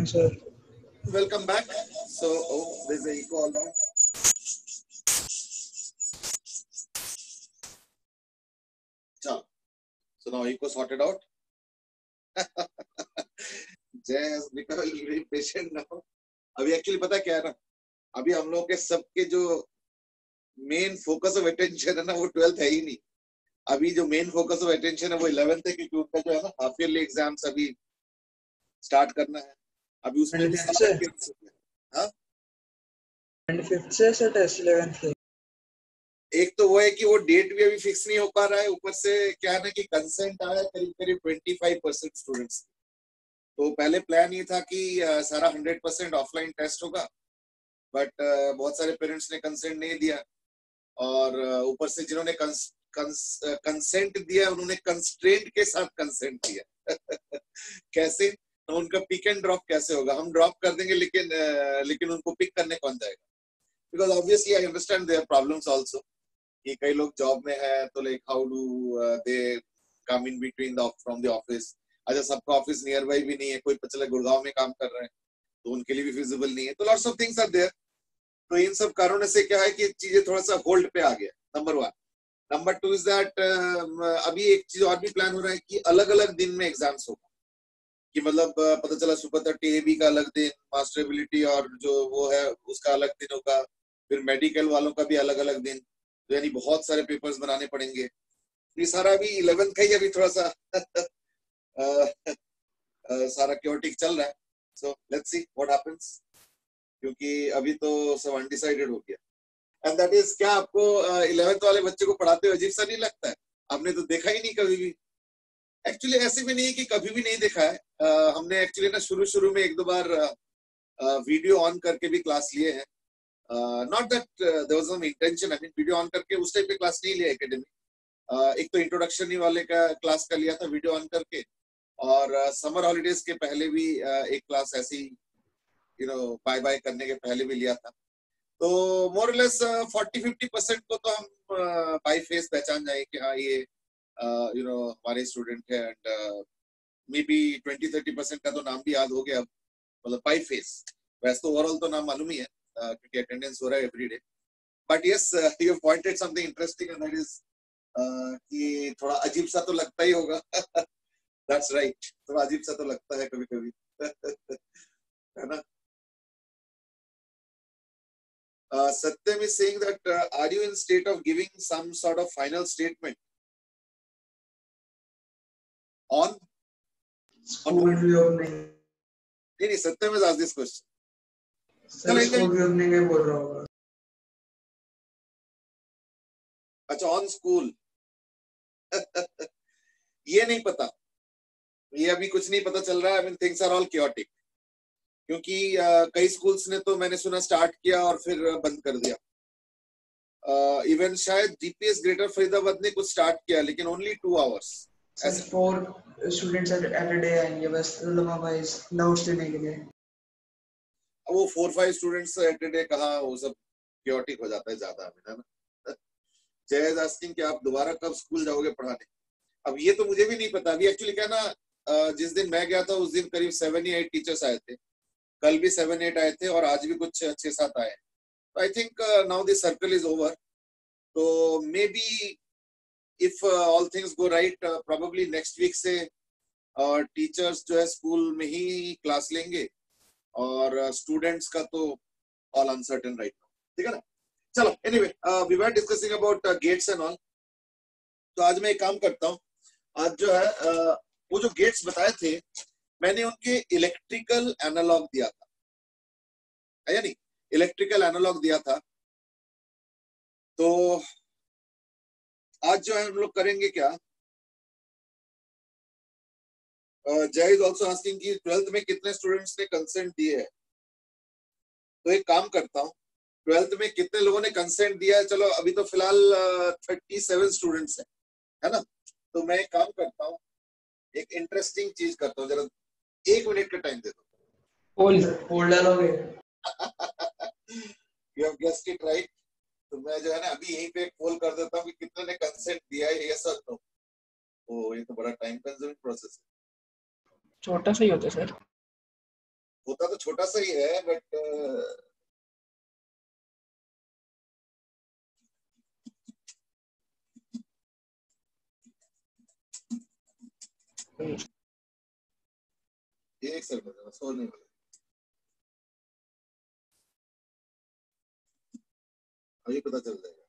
Sir. Welcome back. So, there's an echo all now. So now echo sorted out. Jay has become very patient now. अभी actually पता क्या है ना, अभी हम लोग के सबके जो मेन फोकस ऑफ अटेंशन है ना, वो 12th है ही नहीं. अभी जो मेन फोकस ऑफ अटेंशन है वो 11th है, क्योंकि उनका जो है ना हाफ ईयरली एग्जाम्स अभी स्टार्ट करना है. अभी उसमें भी सारे किड्स हाँ 25th से टेस्ट 11th के. एक तो वो है कि वो डेट भी अभी फिक्स नहीं हो पा रहा है, ऊपर से क्या है ना कि कंसेंट आया करीब करीब 25% स्टूडेंट्स. तो पहले प्लान ये था कि सारा 100% ऑफलाइन टेस्ट होगा, बट बहुत सारे पेरेंट्स ने कंसेंट नहीं दिया, और ऊपर से जिन्होंने कंसेंट दिया उन्होंने कंस्ट्रेंट के साथ कंसेंट दिया. कैसे? तो उनका पिक एंड ड्रॉप कैसे होगा? हम ड्रॉप कर देंगे, लेकिन उनको पिक करने कौन जाएगा? Because obviously I understand their problems also, कि कई लोग जॉब में है, तो like how do they come in between from the office. अच्छा, सबका ऑफिस नियर बाई भी नहीं है, कोई पता चला गुड़गांव में काम कर रहे हैं, तो उनके लिए भी फिजिबल नहीं है. तो lots of things are there. तो इन सब कारणों से क्या है कि चीजें थोड़ा सा होल्ड पे आ गया. नंबर 1. नंबर 2 इज दैट अभी एक चीज और भी प्लान हो रहा है कि अलग अलग दिन में एग्जाम्स होगा, कि मतलब पता चला सुपर 30 AB का अलग दिन, मास्टर एबिलिटी और जो वो है उसका अलग दिन होगा, फिर मेडिकल वालों का भी अलग अलग दिन. तो यानी बहुत सारे पेपर्स बनाने पड़ेंगे. ये सारा अभी 11th का ही अभी थोड़ा सा सारा क्योटिक चल रहा है. So let's see what happens, क्योंकि अभी तो सब अनडिसाइडेड हो गया. एंड दैट इज क्या आपको 11th वाले बच्चे को पढ़ाते हुए अजीब सा नहीं लगता है? आपने तो देखा ही नहीं कभी भी. एक्चुअली ऐसे भी नहीं है कि कभी भी नहीं देखा है. हमने एक्चुअली ना शुरू में एक दो बार वीडियो ऑन करके भी क्लास लिए हैं. Not that there was some intention, I mean video on करके उस टाइप पे क्लास नहीं लिया एकेडमी. एक तो इंट्रोडक्शन ही वाले का क्लास का लिया था वीडियो ऑन करके, और समर हॉलीडेज के पहले भी एक क्लास ऐसी बाय बाय करने के पहले भी लिया था. तो मोर लेस 40-50% को तो हम बाय फेस पहचान जाए कि हाँ ये हमारे स्टूडेंट है. एंड मे बी 20-30% का तो नाम भी याद हो गया अब, मतलब बाय फेस. वैसे तो ओवरऑल तो नाम मालूम ही है, क्योंकि अटेंडेंस हो रहा है every day. But yes, you have pointed something interesting, and that is कि थोड़ा अजीब सा तो लगता ही होगा. दैट्स राइट, थोड़ा अजीब सा तो लगता है कभी कभी. है ना? Satyam is saying that are you in state of giving some sort of final statement on School reopening. नहीं, Satyam has asked this question. Sir, school reopening है बोल रहा होगा. अच्छा, ऑन स्कूल. ये नहीं पता, ये अभी कुछ नहीं पता चल रहा है. I mean things are all chaotic, क्योंकि कई स्कूल्स ने तो मैंने सुना स्टार्ट किया और फिर बंद कर दिया. इवन शायद DPS ग्रेटर फरीदाबाद ने कुछ स्टार्ट किया, लेकिन only 2 hours. Sir, 4 students at a day आएंगे बस लम्बा वाइज नोट्स देने के लिए. वो 4-5 स्टूडेंट्स एट ए डे कहाँ, वो सब chaotic हो जाता है ज्यादा, है ना? जय इज आस्किंग कि आप दोबारा कब स्कूल जाओगे पढ़ाने. अब ये तो मुझे भी नहीं पता. अभी एक्चुअली क्या ना, जिस दिन मैं गया था उस दिन करीब 7 या 8 टीचर्स आए थे. कल भी 7-8 आए थे, और आज भी कुछ 6-7 आए. तो I think now this circle is over. तो maybe if all things go right, probably next week से टीचर्स जो है स्कूल में ही क्लास लेंगे, और स्टूडेंट्स का तो ऑल अनसर्टेन राइट नाउ. ठीक है ना? चलो, anyway we were discussing about gates and all. तो आज मैं एक काम करता हूँ. आज जो है वो जो गेट्स बताए थे, मैंने उनके इलेक्ट्रिकल एनालॉग दिया था, है या नहीं? इलेक्ट्रिकल एनालॉग दिया था. तो आज जो है हम लोग करेंगे क्या, जय इज ऑल्सो आस्किंग कि 12th में कितने स्टूडेंट्स ने कंसेंट दिए है. तो एक काम करता हूँ, 12th में कितने लोगों ने कंसेंट दिया है. चलो अभी तो फिलहाल 37 स्टूडेंट्स है ना? तो मैं एक काम करता हूँ, एक इंटरेस्टिंग चीज करता हूँ. जरा 1 मिनट का टाइम दे दो. पोल डालोगे? You have guessed it right. तो मैं जो है ना अभी यहीं पे एक पोल कर देता हूँ कि कितने ने कंसेंट दिया है, यस और नो. ओ, ये तो बड़ा टाइम कंज्यूमिंग प्रोसेस है. छोटा सा ही होता है सर. होता तो छोटा सा ही है बट एक सेकंड सो नहीं वाला अभी पता चल जाएगा।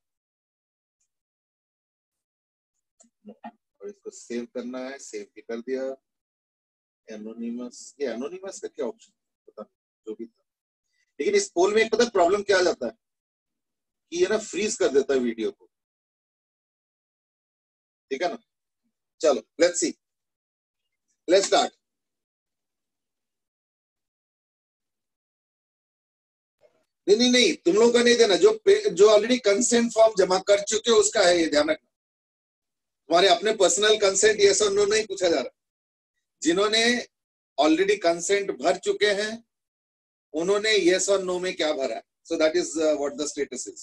और इसको सेव करना है, सेव भी कर दिया। एनोनिमस, ये एनोनिमस का क्या ऑप्शन पता नहीं, जो भी था। लेकिन इस पोल में एक पता प्रॉब्लम क्या आ जाता है कि ये ना फ्रीज कर देता है वीडियो को, ठीक है ना। चलो लेट्स सी, लेट्स स्टार्ट। नहीं नहीं नहीं, तुम लोगों का नहीं देना, जो ऑलरेडी कंसेंट फॉर्म जमा कर चुके हो उसका है, ये ध्यान रखना। तुम्हारे अपने पर्सनल कंसेंट यस और नो नहीं पूछा जा रहा। जिन्होंने ऑलरेडी कंसेंट भर चुके हैं उन्होंने यस और नो में क्या भरा है, so that is what the status is.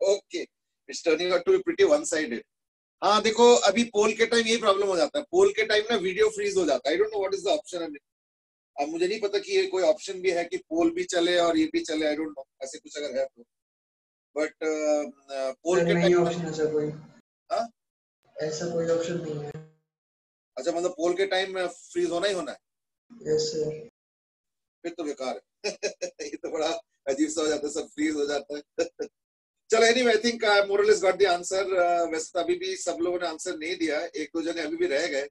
Okay, it's turning out to be pretty one sided. हाँ देखो, अभी पोल के टाइम यही प्रॉब्लम हो जाता है, पोल के टाइम ना वीडियो फ्रीज हो जाता है। I don't know what is the option. अब मुझे नहीं पता कि ये कोई ऑप्शन भी है कि पोल भी चले और ये भी चले, आई डोंट नो, ऐसे कुछ अगर है तो। बट पोल के नहीं टाइम ऑप्शन ऐसा कोई, हाँ ऐसा कोई ऑप्शन नहीं है। अच्छा, मतलब पोल के टाइम में फ्रीज होना ही होना है, यस सर। फिर तो बेकार है। ये तो बड़ा अजीब सा हो जाता है, सब फ्रीज हो जाता है। चलो anyway, I think more or less got the answer. वैसे तो अभी भी सब लोगों ने आंसर नहीं दिया, एक दो जगह अभी भी रह गए।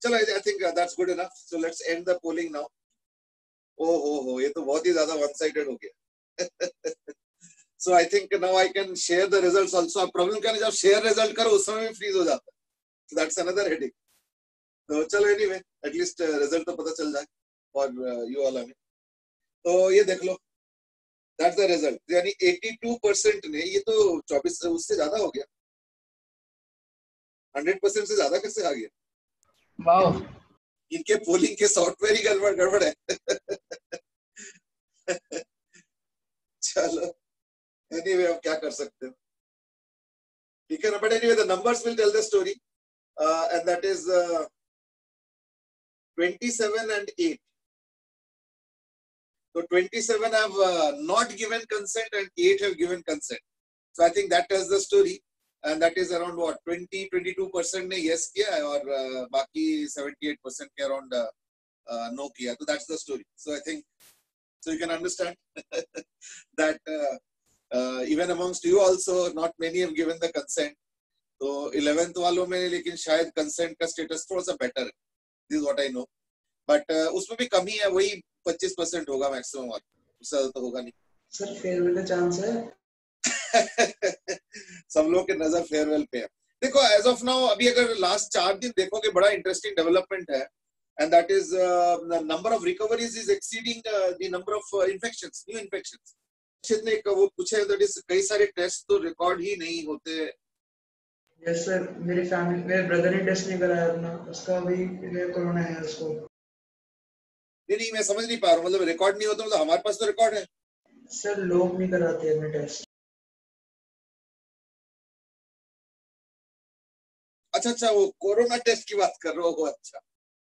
चलो I think that's good enough, so let's end the polling now. ओ हो, ये तो बहुत ही ज्यादा वन साइडेड हो गया। So I think now I can share the results also. अब प्रॉब्लम क्या है, जब शेयर रिजल्ट करो उस समय भी फ्रीज हो जाता है, सो दैट्स अनदर हेडेक। तो चलो एनीवे, एटलीस्ट रिजल्ट तो पता चल जाए और यू ऑल। हमें तो ये देख लो, दैट्स द रिजल्ट, यानी 82% ने, ये तो 24 उससे ज्यादा हो गया। 100% से ज्यादा कैसे आ गया? वाओ, इनके पोलिंग के सॉफ्टवेयर ही गड़बड़ गड़बड़ है। चलो एनीवे, अब क्या कर सकते हो, ठीक है ना। But anyway the numbers will tell the story, and that is 27 and 8. So 27 have not given consent and 8 have given consent. So I think that tells the story, and that is around what 22% ने yes किया है और बाकी 78% के around no किया. So that's the story. So I think so you can understand that even amongst you also not many have given the consent. तो 11th वालों में लेकिन शायद consent का status थोड़ा सा better है. This is what I know. But उसमें भी कमी है, वही 25% होगा मैक्सिमम, और उससे ज्यादा तो होगा नहीं। सर फेयरवेल का चांस है। सब लोग के नजर फेयरवेल पे है। देखो एज ऑफ नाउ अभी अगर लास्ट 4 दिन देखोगे, बड़ा इंटरेस्टिंग डेवलपमेंट है, and that is number of recoveries is exceeding the number of infections, new infections. क्षेत्र ने वो पूछे, दैट इज कई सारे टेस्ट तो रिकॉर्ड ही नहीं होते। यस सर, मेरे ब्रदर ने टेस्ट नहीं कराया अपना, उसका अभी कोरोना है उसको। नहीं, मैं समझ नहीं पा रहा हूँ, मतलब रिकॉर्ड नहीं होता, मतलब हमारे पास तो रिकॉर्ड है सर, लोग नहीं कराते अपने टेस्ट। अच्छा, वो कोरोना टेस्ट की बात कर रहे हो? अच्छा,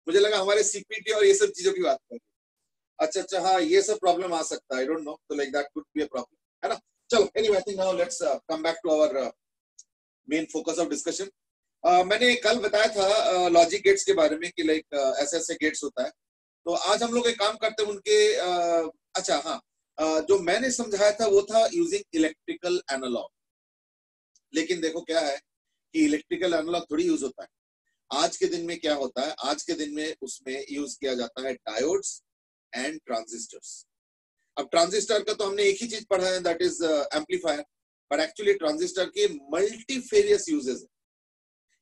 मुझे लगा हमारे सीपीटी और ये सब चीजों की बात कर रहे हो। अच्छा, हाँ ये सब प्रॉब्लम आ सकता है, आई डोंट नो, तो like that could be a problem, है ना। चलो anyway, I think now let's come back to our main focus of discussion. मैंने कल बताया था लॉजिक गेट्स के बारे में कि लाइक ऐसे ऐसे गेट्स होता है। तो आज हम लोग एक काम करते हैं उनके अच्छा हाँ, जो मैंने समझाया था वो था यूजिंग इलेक्ट्रिकल एनालॉग। लेकिन देखो क्या है कि इलेक्ट्रिकल एनालॉग थोड़ी यूज होता है। आज के दिन में क्या होता है, आज के दिन में उसमें यूज किया जाता है डायोड्स एंड ट्रांजिस्टर्स। अब ट्रांजिस्टर का तो हमने एक ही चीज पढ़ा है, that is amplifier, but actually transistor के मल्टीफेरियस यूजेस है।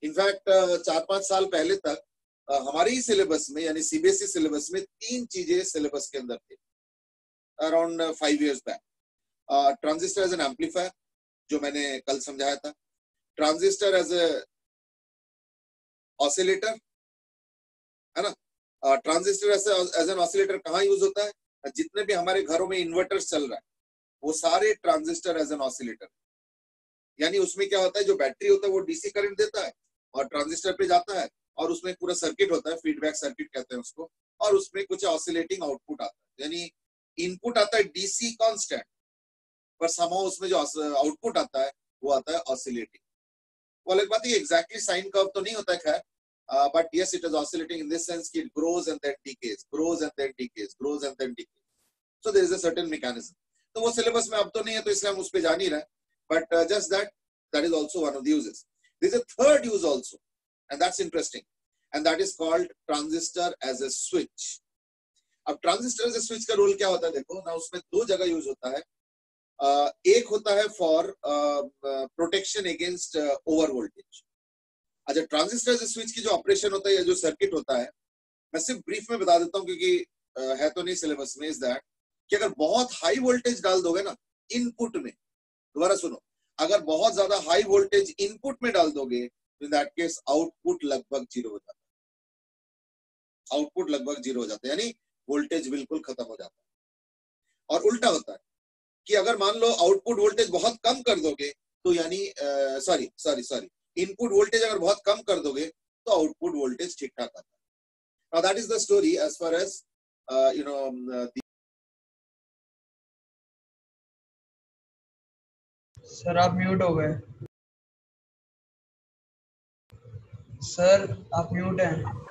इनफैक्ट 4-5 साल पहले तक हमारे ही सिलेबस में, यानी सीबीएसई सिलेबस में 3 चीजें सिलेबस के अंदर थी अराउंड 5 years बैक। ट्रांजिस्टर एज एन एम्पलीफायर, जो मैंने कल समझाया था, ट्रांजिस्टर एज ए ऑसिलेटर, है ना। ट्रांजिस्टर एज एन ऑसिलेटर कहाँ यूज होता है? जितने भी हमारे घरों में इन्वर्टर्स चल रहा है वो सारे ट्रांजिस्टर एज एन ऑसिलेटर। यानी उसमें क्या होता है, जो बैटरी होता है वो डीसी करंट देता है और ट्रांजिस्टर पे जाता है और उसमें पूरा सर्किट होता है, फीडबैक सर्किट कहते हैं उसको, और उसमें कुछ ऑसिलेटिंग आउटपुट आता है, यानी इनपुट आता है डीसी कांस्टेंट, पर समहाउ उसमें जो आउटपुट आता है वो आता है ऑसिलेटिंग। वो अलग बात है, एग्जैक्टली साइन कर्व तो नहीं होता है खैर, but yes, it is oscillating in this sense कि it grows and then decays, grows and then decays, grows and then decays. So there is a certain mechanism. तो वो सिलेबस में अब तो नहीं है, तो इसलिए हम उस पे जा नहीं रहे, but just that is also one of the uses. There is a third use also, and that's interesting, and that is called transistor as a switch. अब ट्रांजिस्टर एज ए स्विच का रोल क्या होता है, देखो ना, उसमें दो जगह यूज होता है। एक होता है for protection against over voltage. अच्छा, ट्रांजिस्टर एज ए स्विच की जो ऑपरेशन होता है या जो सर्किट होता है, मैं सिर्फ ब्रीफ में बता देता हूँ क्योंकि है तो नहीं सिलेबस में, इज दैट कि अगर बहुत हाई वोल्टेज डाल दोगे ना इनपुट में, दोबारा सुनो, अगर बहुत ज्यादा हाई वोल्टेज इनपुट में डाल दोगे तो इन दैट केस आउटपुट लगभग जीरो हो जाता है, आउटपुट लगभग जीरो हो जाता है, यानी वोल्टेज बिल्कुल खत्म हो जाता है। और उल्टा होता है कि अगर मान लो आउटपुट वोल्टेज बहुत कम कर दोगे तो यानी सॉरी इनपुट वोल्टेज अगर बहुत कम कर दोगे तो आउटपुट वोल्टेज ठीक ठाक आता है। Now that is the story as far as sir आप म्यूट हो गए। सर आप म्यूट हैं।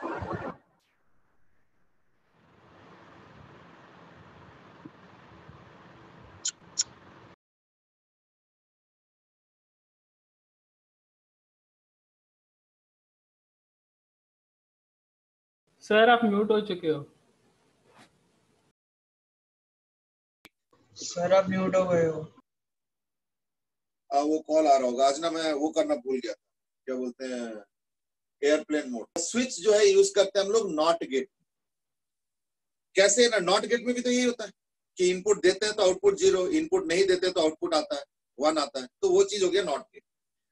सर आप म्यूट हो चुके हो। सर आप म्यूट हो गए हो। वो कॉल आ रहा होगा, आज ना मैं वो करना भूल गया, क्या बोलते हैं, एयरप्लेन मोड। स्विच जो है यूज करते हैं हम लोग नॉट गेट। कैसे ना, नॉट गेट में भी तो यही होता है कि इनपुट देते हैं तो आउटपुट जीरो, इनपुट नहीं देते तो आउटपुट आता है 1 आता है, तो वो चीज हो गया नॉट गेट।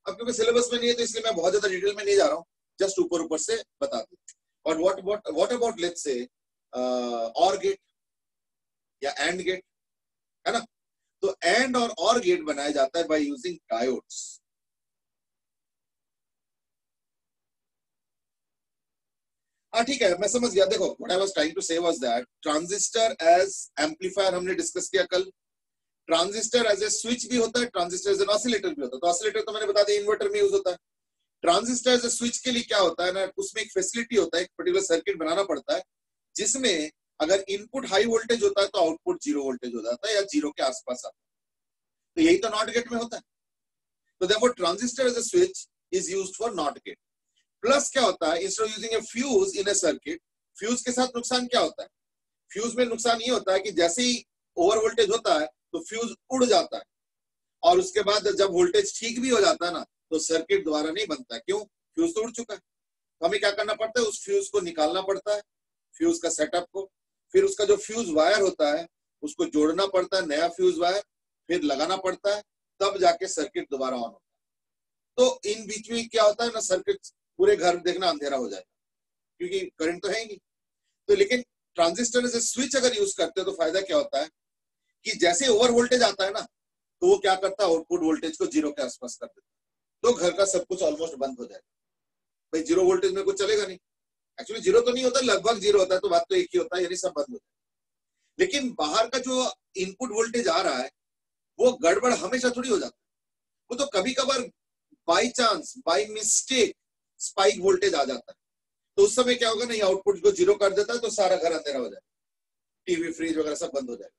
अब क्योंकि सिलेबस में नहीं है तो इसलिए मैं बहुत ज्यादा डिटेल में नहीं जा रहा हूँ, जस्ट ऊपर से बता दूं। और व्हाट अबाउट लेट्स से और गेट या एंड गेट, है ना? तो एंड और गेट बनाया जाता है बाय यूजिंग डायोड्स। हाँ ठीक है, मैं समझ गया। देखो, what I was trying to say was that transistor as amplifier हमने डिस्कस किया कल, ट्रांजिस्टर एज ए स्विच भी होता है, ट्रांजिस्टर एज एन ऑसिलेटर भी होता है। तो ऑसिलेटर तो मैंने बता दिया इन्वर्टर में यूज होता है। ट्रांजिस्टर एज ए स्विच के लिए क्या होता है ना, उसमें एक फैसिलिटी होता है, एक पर्टिकुलर सर्किट बनाना पड़ता है जिसमें अगर इनपुट हाई वोल्टेज होता है तो आउटपुट जीरो वोल्टेज हो जाता है या जीरो के आसपास आता है। तो यही तो नॉट गेट में होता है। तो therefore transistor as a switch is used for not gate. Plus क्या होता है, instead of using a fuse in a circuit, fuse के साथ नुकसान क्या होता है? फ्यूज में नुकसान ये होता है कि जैसे ही ओवर वोल्टेज होता है तो फ्यूज उड़ जाता है, और उसके बाद जब वोल्टेज ठीक भी हो जाता है ना तो सर्किट दोबारा नहीं बनता है। क्यों? फ्यूज तो उड़ चुका है। तो हमें क्या करना पड़ता है, उस फ्यूज को निकालना पड़ता है, फ्यूज का सेटअप को, फिर उसका जो फ्यूज वायर होता है उसको जोड़ना पड़ता है, नया फ्यूज वायर फिर लगाना पड़ता है, तब जाके सर्किट दोबारा ऑन होता है। तो इन बीच में क्या होता है ना, सर्किट पूरे घर देखना अंधेरा हो जाएगा क्योंकि करंट तो है ही नहीं। तो लेकिन ट्रांजिस्टर से स्विच अगर यूज करते हो तो फायदा क्या होता है कि जैसे ओवर वोल्टेज आता है ना तो वो क्या करता है, आउटपुट वोल्टेज को जीरो के आसपास कर देता है, तो घर का सब कुछ ऑलमोस्ट बंद हो जाएगा। भाई जीरो वोल्टेज में कुछ चलेगा नहीं, एक्चुअली जीरो तो नहीं होता, लगभग जीरो होता है, तो बात तो एक ही होता है, यानी सब बंद हो जाए। लेकिन बाहर का जो इनपुट वोल्टेज आ रहा है वो गड़बड़ हमेशा थोड़ी हो जाता है, वो तो कभी कभार by chance, by mistake spike voltage आ जाता है। तो उस समय क्या होगा ना, ये आउटपुट को जीरो कर देता है तो सारा घर अंधेरा हो जाएगा, टीवी फ्रिज वगैरह सब बंद हो जाएगा।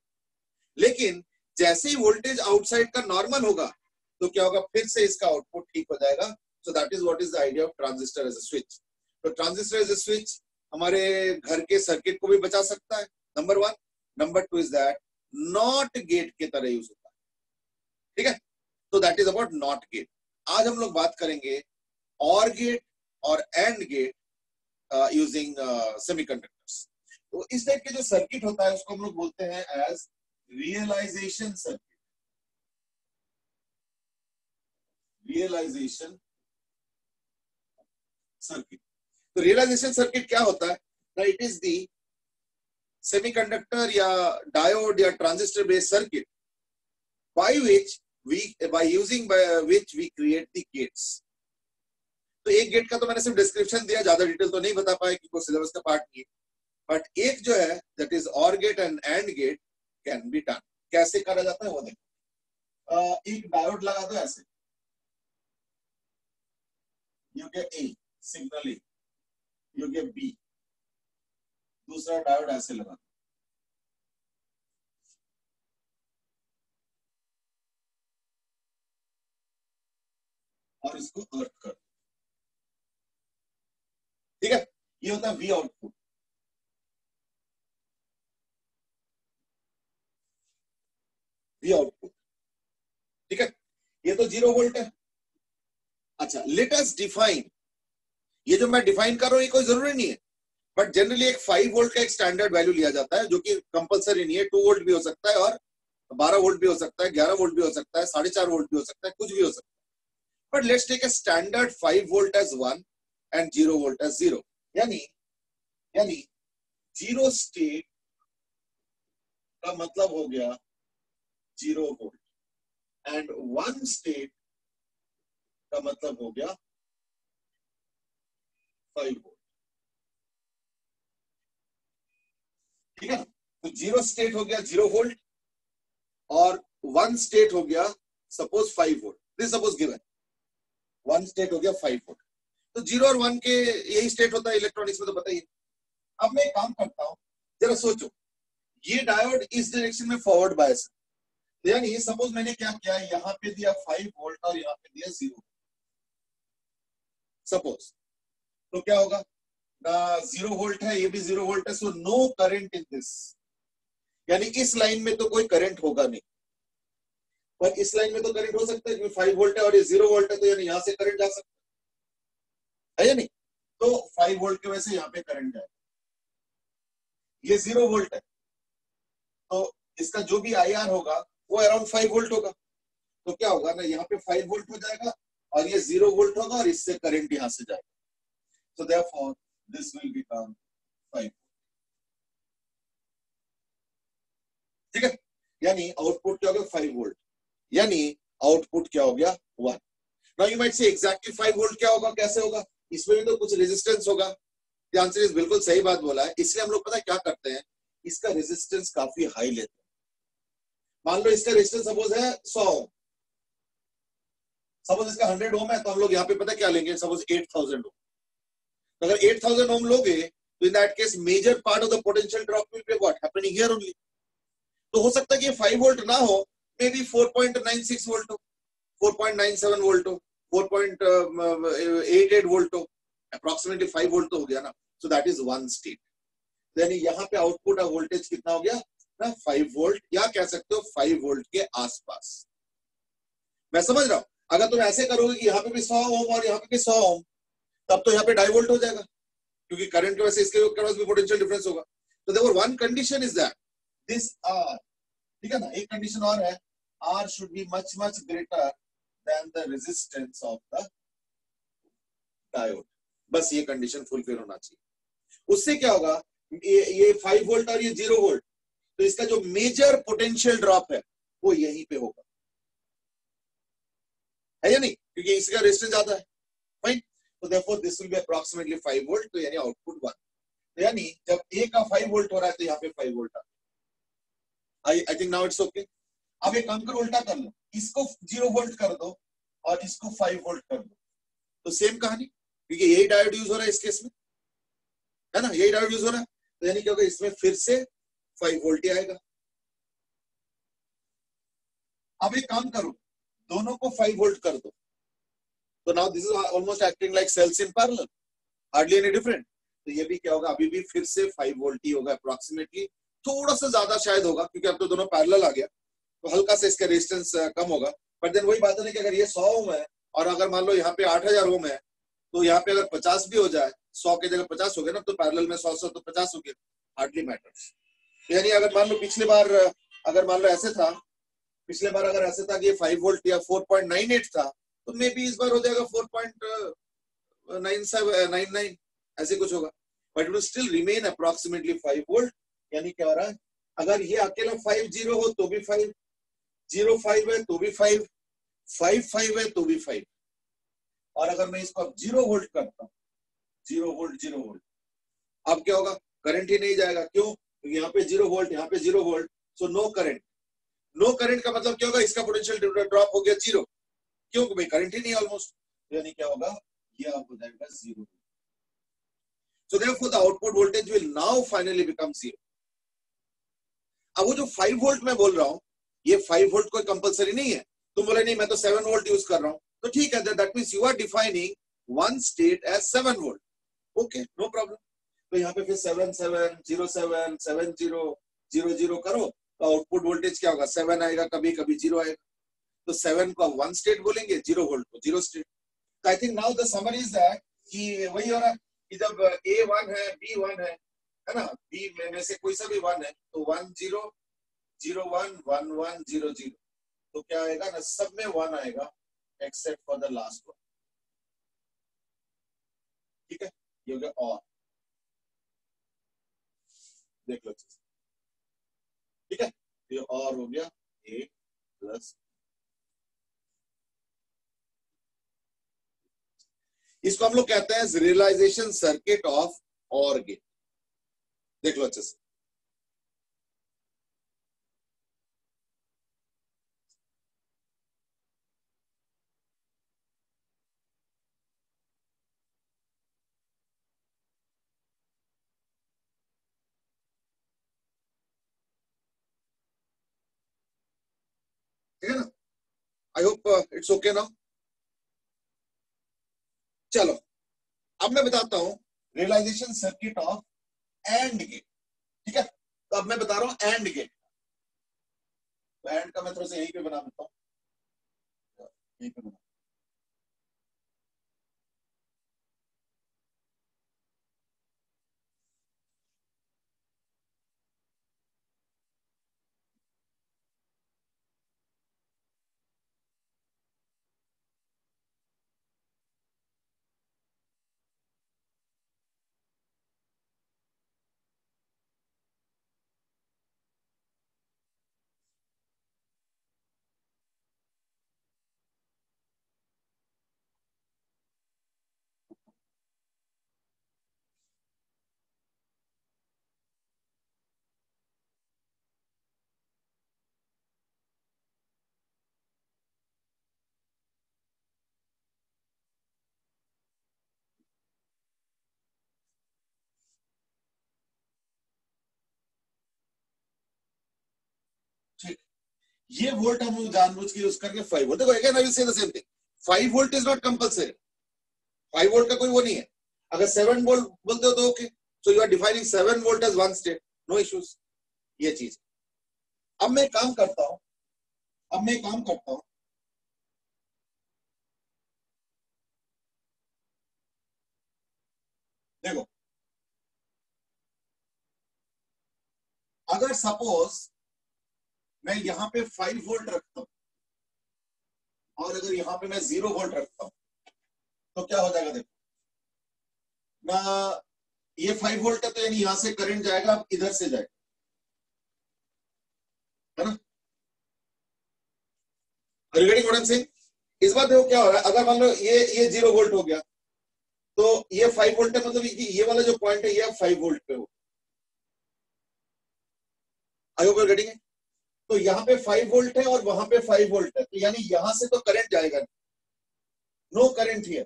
लेकिन जैसे ही वोल्टेज आउटसाइड का नॉर्मल होगा तो क्या होगा, फिर से इसका आउटपुट ठीक हो जाएगा। So that is what is the idea of transistor as a switch. तो ट्रांजिस्टर एज अ स्विच हमारे घर के सर्किट को भी बचा सकता है, number 1। Number 2 is that not gate की तरह यूज होता है, ठीक है? तो that is about not gate. आज हम लोग बात करेंगे और गेट और एंड गेट यूजिंग सेमीकंडक्टर्स। तो इस टाइप के जो सर्किट होता है उसको हम लोग बोलते हैं as realization circuit. Realization circuit. तो रियलाइजेशन सर्किट क्या होता है? इट इज द सेमीकंडक्टर या डायोड या transistor based circuit by which by using which we create the gates. तो एक गेट का तो मैंने सिर्फ डिस्क्रिप्शन दिया, ज्यादा डिटेल तो नहीं बता पाया क्योंकि वो सिलेबस का पार्ट नहीं है, बट एक जो है that is OR gate AND gate can be done. कैसे करा जाता है वो देखो. एक डायोड लगा दो ऐसे, you get a signal A, you get B. दूसरा डायोड ऐसे लगा दो, और इसको अर्थ कर. ठीक है, ये होता है वी आउटपुट. वी आउटपुट, ठीक है, ये तो 0 वोल्ट है. अच्छा, लेट अस डिफाइन. ये जो मैं डिफाइन कर रहा हूं ये कोई जरूरी नहीं है, बट जनरली एक 5 वोल्ट का एक स्टैंडर्ड वैल्यू लिया जाता है जो कि कंपलसरी नहीं है. 2 वोल्ट भी हो सकता है और 12 वोल्ट भी हो सकता है, 11 वोल्ट भी हो सकता है, 4.5 वोल्ट भी हो सकता है, कुछ भी हो सकता है. But let's take a standard 5 volt as 1 and 0 volt as 0. यानी 0 स्टेट का मतलब हो गया 0 वोल्ट एंड 1 स्टेट का मतलब हो गया 5 वोल्ट. ठीक है ना, तो 0 स्टेट हो गया 0 वोल्ट और 1 स्टेट हो गया suppose 5 volt. This suppose given 1 state हो गया 5 वोल्ट. तो 0 और 1 के यही स्टेट होता है इलेक्ट्रॉनिक्स में, तो बताइए. अब मैं एक काम करता हूं, जरा सोचो, ये डायोड इस डायरेक्शन में फॉरवर्ड बायस है, यानी सपोज मैंने क्या किया, यहां पे दिया 5 वोल्ट और यहां पे दिया 0 सपोज. तो क्या होगा ना, 0 वोल्ट है, ये भी 0 वोल्ट है, so no current in this. यानी इस लाइन में तो कोई करंट होगा नहीं, पर इस लाइन में तो करंट हो सकता है क्योंकि 5 वोल्ट है और ये 0 वोल्ट है, तो यानी यहां से करंट जा सकता है या नहीं. तो 5 वोल्ट की वजह से यहाँ पे करंट जाएगा. ये 0 वोल्ट है तो इसका जो भी IR होगा वो अराउंड 5 वोल्ट होगा. तो क्या होगा ना, यहाँ पे 5 वोल्ट हो जाएगा और ये 0 वोल्ट होगा और इससे करंट यहां से जाएगा. So therefore this will become 5. ठीक है, यानी आउटपुट क्या हो गया 5 वोल्ट, यानी आउटपुट क्या हो गया 1. Now you might say exactly 5 volt क्या होगा, कैसे होगा, इसमें भी तो कुछ रेजिस्टेंस होगा. द आंसर इज बिल्कुल सही बात बोला है. इसलिए हम लोग पता है क्या करते हैं, इसका रेजिस्टेंस काफी हाई लेते हैं. मान लो इसका रेजिस्टेंस सपोज है 100 ओम, सपोज इसका 100 ओम है, तो हम लोग यहाँ पे पता क्या लेंगे, सपोज 8000 ओम. अगर 8000 ओम लोगे तो in that case major part of the potential drop will be what happening here only. तो हो सकता है कि 5 वोल्ट ना हो, मे बी 4.96 वोल्ट हो, 4.97 वोल्ट हो, 4.88 वोल्ट हो, अप्रोक्सीमेटली 5 वोल्ट तो हो गया ना. सो दैट इज 1 स्टेट. यानी यहाँ पे आउटपुट ऑफ वोल्टेज कितना हो गया ना, 5 वोल्ट, या कह सकते हो 5 वोल्ट के आसपास. मैं समझ रहा हूं. अगर तुम ऐसे करोगे कि यहाँ पे भी 100 ओम और यहाँ पे भी 100 ओम, तब तो यहाँ पे 2.5 वोल्ट हो जाएगा क्योंकि करंट की वजह से इसके पास भी पोटेंशियल डिफरेंस होगा. तो there one condition is that this are, ठीक है ना, एक कंडीशन और है, R should be much greater than the resistance of the diode. बस ये कंडीशन फुलफिल होना चाहिए. उससे क्या होगा, ये 5 वोल्ट और ये 0 वोल्ट, तो इसका जो मेजर पोटेंशियल ड्रॉप है वो यहीं पे होगा, है या नहीं, क्योंकि इसका रेजिस्टेंस ज्यादा है. फाइन. तो therefore this will be approximately 5 volt. तो यानी आउटपुट 1. तो यानी जब A का 5 वोल्ट हो रहा है तो यहाँ पे 5 वोल्ट आ गया. आई थिंक नाउ इट्स ओके. अब एक काम करो, उल्टा कर लो, इसको 0 वोल्ट कर दो और इसको 5 वोल्ट कर दो, तो सेम कहानी, क्योंकि यही डायोड यूज हो रहा है इस केस में, है ना, यही डायोड यूज हो रहा है. तो यानी क्या होगा, इसमें फिर से 5 वोल्ट ही आएगा. अब एक काम करो, दोनों को 5 वोल्ट कर दो, तो now this is almost acting like cells in parallel, hardly any different. तो ये भी क्या होगा, अभी भी फिर से 5 वोल्ट ही होगा अप्रोक्सीमेटली. थोड़ा सा ज्यादा शायद होगा क्योंकि अब तो दोनों पैरेलल आ गया, तो हल्का सा इसका रेजिस्टेंस कम होगा. बट देन वही बात है कि अगर ये 100 ओम है और अगर मान लो यहाँ पे 8000 ओम है, तो यहाँ पे अगर 50 भी हो जाए, 100 की जगह 50 हो गया ना, तो पैरेलल में 100 तो 50 हो गया, हार्डली मैटर्स. यानी अगर मान लो पिछली बार अगर मान लो ऐसे था, पिछले बार अगर ऐसे था कि ये 5 वोल्ट या 4.98 था, तो मे बी इस बार हो जाएगा 4.9799 ऐसे कुछ होगा. But it will still remain approximately 5 volt. यानी क्या हो रहा है, अगर ये अकेला 5 0 हो तो भी 5, 0 5 है तो भी 5, 5 है तो भी 5। और अगर मैं इसको अब 0 वोल्ट करता हूं, 0 वोल्ट, अब क्या होगा? करंट ही नहीं जाएगा। क्यों? क्योंकि यहाँ पे 0 वोल्ट, यहाँ पे 0 volt, so no current. No current का मतलब क्या होगा? इसका पोटेंशियल ड्रॉप हो गया 0। क्यों? भाई करंट ही नहीं ऑलमोस्ट, यानी क्या होगा? ये आप हो जाएगा 0। So therefore the output voltage will now finally become 0. अब वो जो 5 वोल्ट मैं बोल रहा हूं, ये 5 वोल्ट कोई कंपलसरी नहीं है। तुम बोले नहीं मैं तो 7 वोल्ट यूज कर रहा हूं, तो ठीक है, that means you are defining one state as 7 volt. Okay, no problem. तो यहाँ पे फिर 7 7 0 7 7 0 0 0 करो, तो आउटपुट वोल्टेज क्या होगा? 7 आएगा, कभी कभी 0 आएगा। तो 7 को वन स्टेट बोलेंगे, 0 वोल्ट को 0 स्टेट। तो I think now the summary is that कि वही हो रहा है कि जब A 1 है, B 1 है ना, B में से कोई सा भी 1 है, तो 1 0 0 1 1 1 0 0, तो क्या आएगा ना, सब में 1 आएगा except for the last one. ठीक है, ये हो गया। और देख लो, ठीक है, ये और हो गया A प्लस। इसको हम लोग कहते हैं realization circuit of OR gate. देख लो अच्छे से। ठीक है ना? I hope it's okay now. चलो अब मैं बताता हूं realization circuit of AND gate. ठीक है, तो अब मैं बता रहा हूं एंड गेट। तो एंड का मैं थोड़ा सा यहीं पे बना देता हूं, यहीं पे बना। ठीक, ये वोल्ट हम जानबूझ के यूज करके 5 वोल्ट। देखो again I will say the same thing, 5 volt is not compulsory. 5 volt का कोई वो नहीं है। अगर 7 वोल्ट बोलते हो तो okay, so you are defining 7 volt as one state, no issues. ये चीज अब मैं काम करता हूं, देखो अगर सपोज मैं यहां पे 5 वोल्ट रखता हूं और अगर यहां पे मैं 0 वोल्ट रखता हूं, तो क्या हो जाएगा? देखो ना, ये 5 वोल्ट है तो यानी यहां से करंट जाएगा, इधर से जाएगा, है ना? Regarding what I am saying, इस बार देखो क्या हो रहा है। अगर मान लो ये 0 वोल्ट हो गया, तो ये 5 वोल्ट है, मतलब ये वाला जो पॉइंट है ये 5 वोल्ट पे हो। I hope you are getting it. तो यहाँ पे 5 वोल्ट है और वहां पे 5 वोल्ट है, तो यानी यहां से तो करंट जाएगा, नो करंट हियर,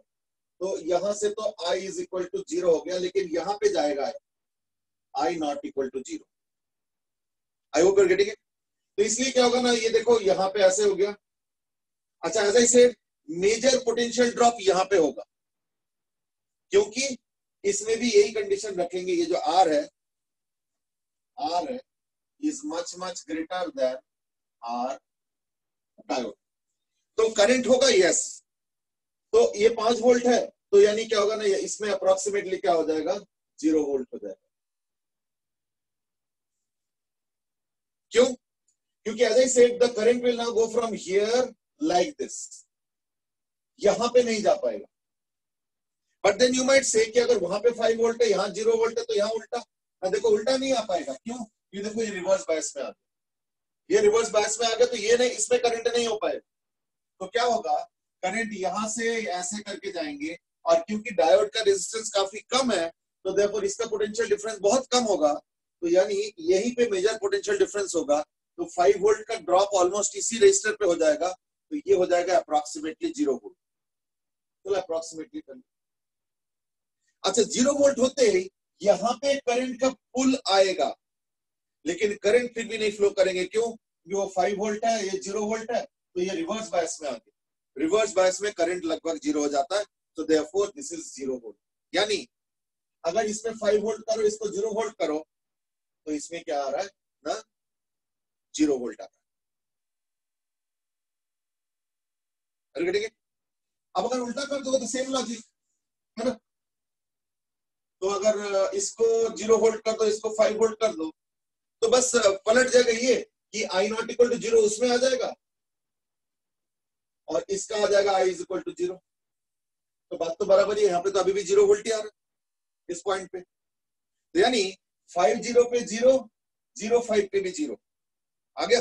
तो यहां से तो I इज इक्वल टू 0 हो गया, लेकिन यहां पे जाएगा I not equal to 0। I hope you are getting it. तो इसलिए क्या होगा ना, ये देखो यहाँ पे ऐसे हो गया। अच्छा, as I said, major potential drop यहाँ पे होगा, क्योंकि इसमें भी यही कंडीशन रखेंगे, ये जो R है is much much greater than R diode. तो करंट होगा, यस। तो ये 5 वोल्ट है, तो यानी क्या होगा ना, इसमें अप्रोक्सीमेटली क्या हो जाएगा? 0 वोल्ट हो जाएगा। क्यों? क्योंकि as I said the current will now go from here like this, यहां पे नहीं जा पाएगा। But then you might say कि अगर वहां पे 5 वोल्ट है, यहाँ 0 वोल्ट है, तो यहाँ उल्टा। देखो उल्टा नहीं आ पाएगा। क्यों? ये देखो ये रिवर्स बायस में आ गया, ये रिवर्स बायस में आ गया, तो ये नहीं, इसमें करंट नहीं हो पाएगा। तो क्या होगा, करंट यहां से ऐसे करके जाएंगे, और क्योंकि डायोड का रेजिस्टेंस काफी कम है तो देयरफॉर इसका पोटेंशियल डिफरेंस बहुत कम होगा, तो यानी यहीं पे मेजर पोटेंशियल डिफरेंस होगा, तो 5 वोल्ट का ड्रॉप ऑलमोस्ट इसी रेजिस्टर पे हो जाएगा, तो ये हो जाएगा अप्रोक्सीमेटली 0 वोल्ट। तो अप्रोक्सीमेटली कर, अच्छा 0 वोल्ट होते ही यहाँ पे करंट का पुल आएगा, लेकिन करंट फिर भी नहीं फ्लो करेंगे, क्यों? वो 5 वोल्ट है, ये 0 वोल्ट है, तो ये रिवर्स बायस में आ गया, रिवर्स बायस में करंट लगभग 0 हो जाता है, तो देयरफॉर दिस इज 0 वोल्ट। यानी अगर इसमें 5 वोल्ट करो, इसको 0 वोल्ट करो, तो इसमें क्या आ रहा है ना, 0 वोल्ट आ रहा है। ठीक है, अब अगर उल्टा कर दोगे तो सेम लॉजिक है ना, तो अगर इसको 0 वोल्ट कर दो, इसको 5 वोल्ट कर दो, तो बस पलट जाएगा ये कि I नॉट इक्वल टू 0 उसमें आ जाएगा और इसका आ जाएगा I इज इक्वल टू 0। तो बात तो बराबर ही है, यहाँ पे तो अभी भी 0 वोल्ट ही आ रहा है इस पॉइंट पे, तो यानी 5 0 पे 0, 0 5 पे भी 0 आ गया।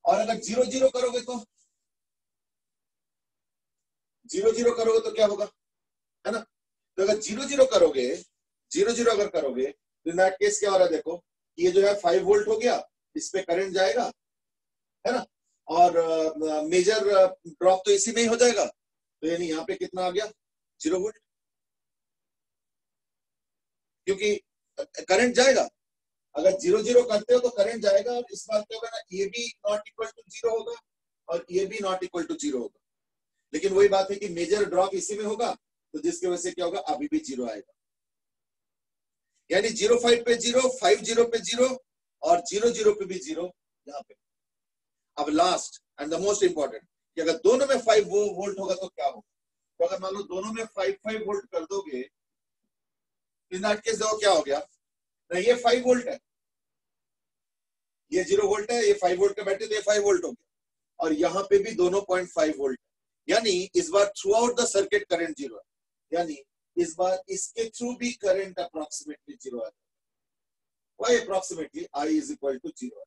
और अगर 0 0 करोगे तो 0 0 करोगे तो क्या होगा, है ना, तो अगर 0 0 करोगे, 0 0 अगर करोगे तो इन दैट केस क्या हो रहा है, देखो ये जो है 5 वोल्ट हो गया, इस पे करंट जाएगा, है ना, और मेजर ड्रॉप तो इसी में ही हो जाएगा, तो यानी यहाँ पे कितना आ गया, 0 वोल्ट, क्योंकि करंट जाएगा। अगर 0 0 करते हो तो करंट जाएगा, और इस बात क्या होगा ना, ये भी नॉट इक्वल टू 0 होगा और ये भी नॉट इक्वल टू 0 होगा, लेकिन वही बात है कि मेजर ड्रॉप इसी में होगा, तो जिसकी वजह से क्या होगा, अभी भी 0 आएगा। यानी 0 5 पे 0, 5 0 पे 0 और 0 0 पे भी 0 यहाँ पे। अब last and the most important, कि अगर दोनों में 5 वोल्ट होगा तो क्या होगा, तो अगर मान लो दोनों में 5 5 वोल्ट कर दोगे, इन दैट केस देखो क्या हो गया ना, ये 5 वोल्ट है, ये 0 वोल्ट है, ये 5 वोल्ट का बैटरी, तो ये 5 वोल्ट हो गया, और यहाँ पे भी दोनों 0.5 वोल्ट है, यानी इस बार throughout the circuit current 0 है, यानी इस बार इसके थ्रू भी करंट अप्रोक्सीमेटली 0 है। Why approximately I is equal to 0 है,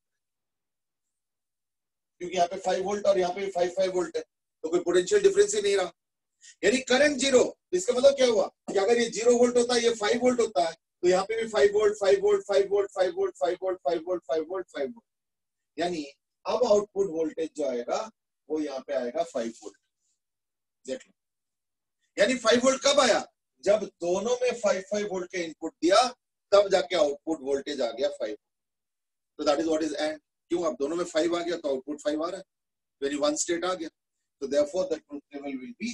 क्योंकि यहाँ पे 5 वोल्ट और यहाँ पे 5 वोल्ट है, तो कोई पोटेंशियल डिफरेंस ही नहीं रहा, यानी करंट 0। इसका मतलब क्या हुआ कि अगर ये 0 वोल्ट होता है, ये 5 वोल्ट होता है, तो यहाँ पे भी 5 volt 5 volt 5 volt 5 volt 5 volt 5 volt 5 volt 5 volt, यानी अब आउटपुट वोल्टेज जो आएगा वो यहाँ पे आएगा 5 वोल्ट। देख लो, यानी 5 वोल्ट कब आया, जब दोनों में 5 वोल्ट के इनपुट दिया, तब जाके आउटपुट वोल्टेज आ गया 5। तो that is what is and, क्यों, अब दोनों में 5 आ गया तो आउटपुट 5 आ रहा है, यानी वन स्टेट आ गया, तो therefore the truth table will be,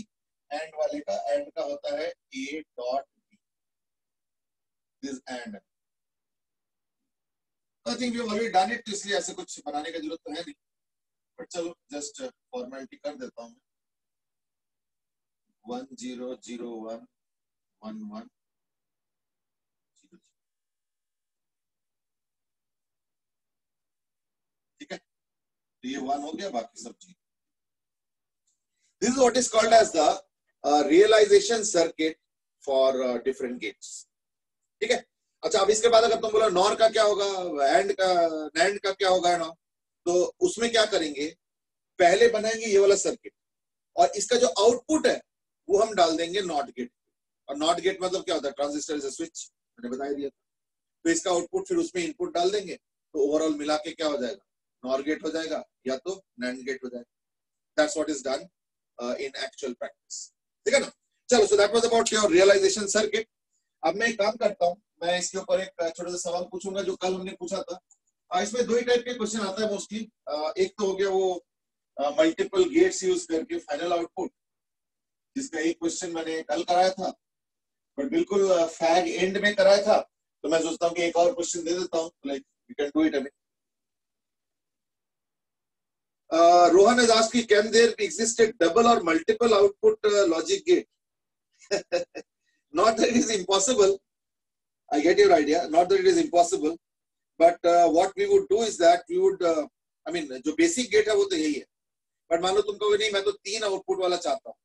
AND वाले का एंड का होता है A dot B, this AND. I think we have already done it, तो इसलिए ऐसे कुछ बनाने की जरूरत तो है नहीं, बट चलो जस्ट फॉर्मेलिटी कर देता हूं मैं। 1 0 0 1 1 1 0। ठीक है, तो ये 1 हो गया, बाकी सब 0। This is what is called as the realization circuit for different gates. ठीक है, अच्छा अब इसके बाद अगर तुम बोला नॉर का क्या होगा, एंड का, नैंड का क्या होगा ना, तो उसमें क्या करेंगे, पहले बनाएंगे ये वाला सर्किट, और इसका जो आउटपुट है वो हम डाल देंगे नॉट गेट, और नॉट गेट मतलब क्या होता है, ट्रांजिस्टर इज अ स्विच, मैंने बता दिया था, तो इसका आउटपुट फिर उसमें इनपुट डाल देंगे, तो ओवरऑल मिला के क्या हो जाएगा, नॉर गेट हो जाएगा या तो नैंड गेट हो जाएगा। That's what is done in actual practice. ठीक है ना, चलो, so that was about your realization circuit. अब मैं एक काम करता हूँ, मैं इसके ऊपर एक छोटा सा सवाल पूछूंगा जो कल हमने पूछा था। इसमें दो ही टाइप के क्वेश्चन आता है मोस्टली। एक तो हो गया वो मल्टीपल गेट्स यूज करके फाइनल आउटपुट, जिसका एक क्वेश्चन मैंने कल कराया था, बट बिल्कुल फैग एंड में कराया था, तो मैं सोचता हूँ कि एक और क्वेश्चन दे देता हूँ, like we can do it अभी। Rohan has asked, can there exist a double or multiple output logic gate? Not that it is impossible. I get your idea. Not that it is impossible, but what we would do is that we would, I mean, जो basic gate है वो तो यही है. But मान लो तुम कहोगे नहीं, मैं तो 3 output वाला चाहता हूँ.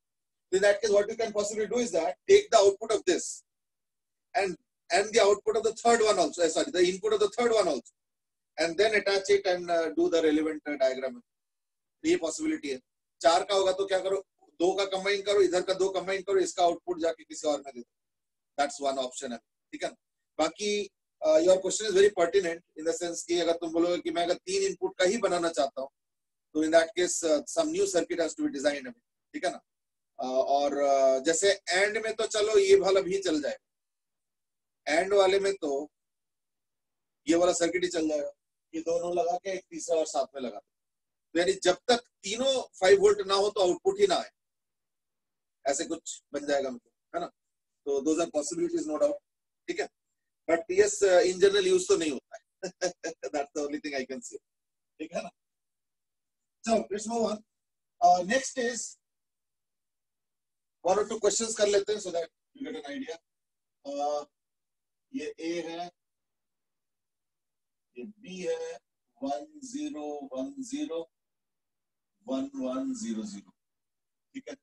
In that case, what you can possibly do is that take the output of this and the output of the third one also. Sorry, the input of the third one also, and then attach it and do the relevant diagram. ये possibility है. 4 का होगा तो क्या करो, 2 का combine करो, इधर का 2 कंबाइन करो, इसका आउटपुट जाके किसी और में दे दो. दैट्स वन ऑप्शन है. ठीक है. बाकी your question is very pertinent in the sense कि अगर तुम बोलोगे कि मैं अगर 3 इनपुट का ही बनाना चाहता हूँ तो in that case some new circuit has to be designed. ठीक है ना. और जैसे एंड में तो चलो ये वाला भी चल जाएगा, एंड वाले में तो ये वाला सर्किट ही चल जाएगा, ये दोनों लगा के एक तीसरा और साथ में लगा दो. तो यानी जब तक तीनों 5 वोल्ट ना हो तो आउटपुट ही ना आए, ऐसे कुछ बन जाएगा मतलब, है ना. तो those are possibilities, no doubt. ठीक है. But yes, in general use तो नहीं होता है. That's the only thing I can say. ठीक है ना. चलो let's move on. Next is 1 or 2 questions कर लेते हैं so that you get an idea. ये ए है, ये बी है, 1 0 1 0 1 1 0 0. ठीक है.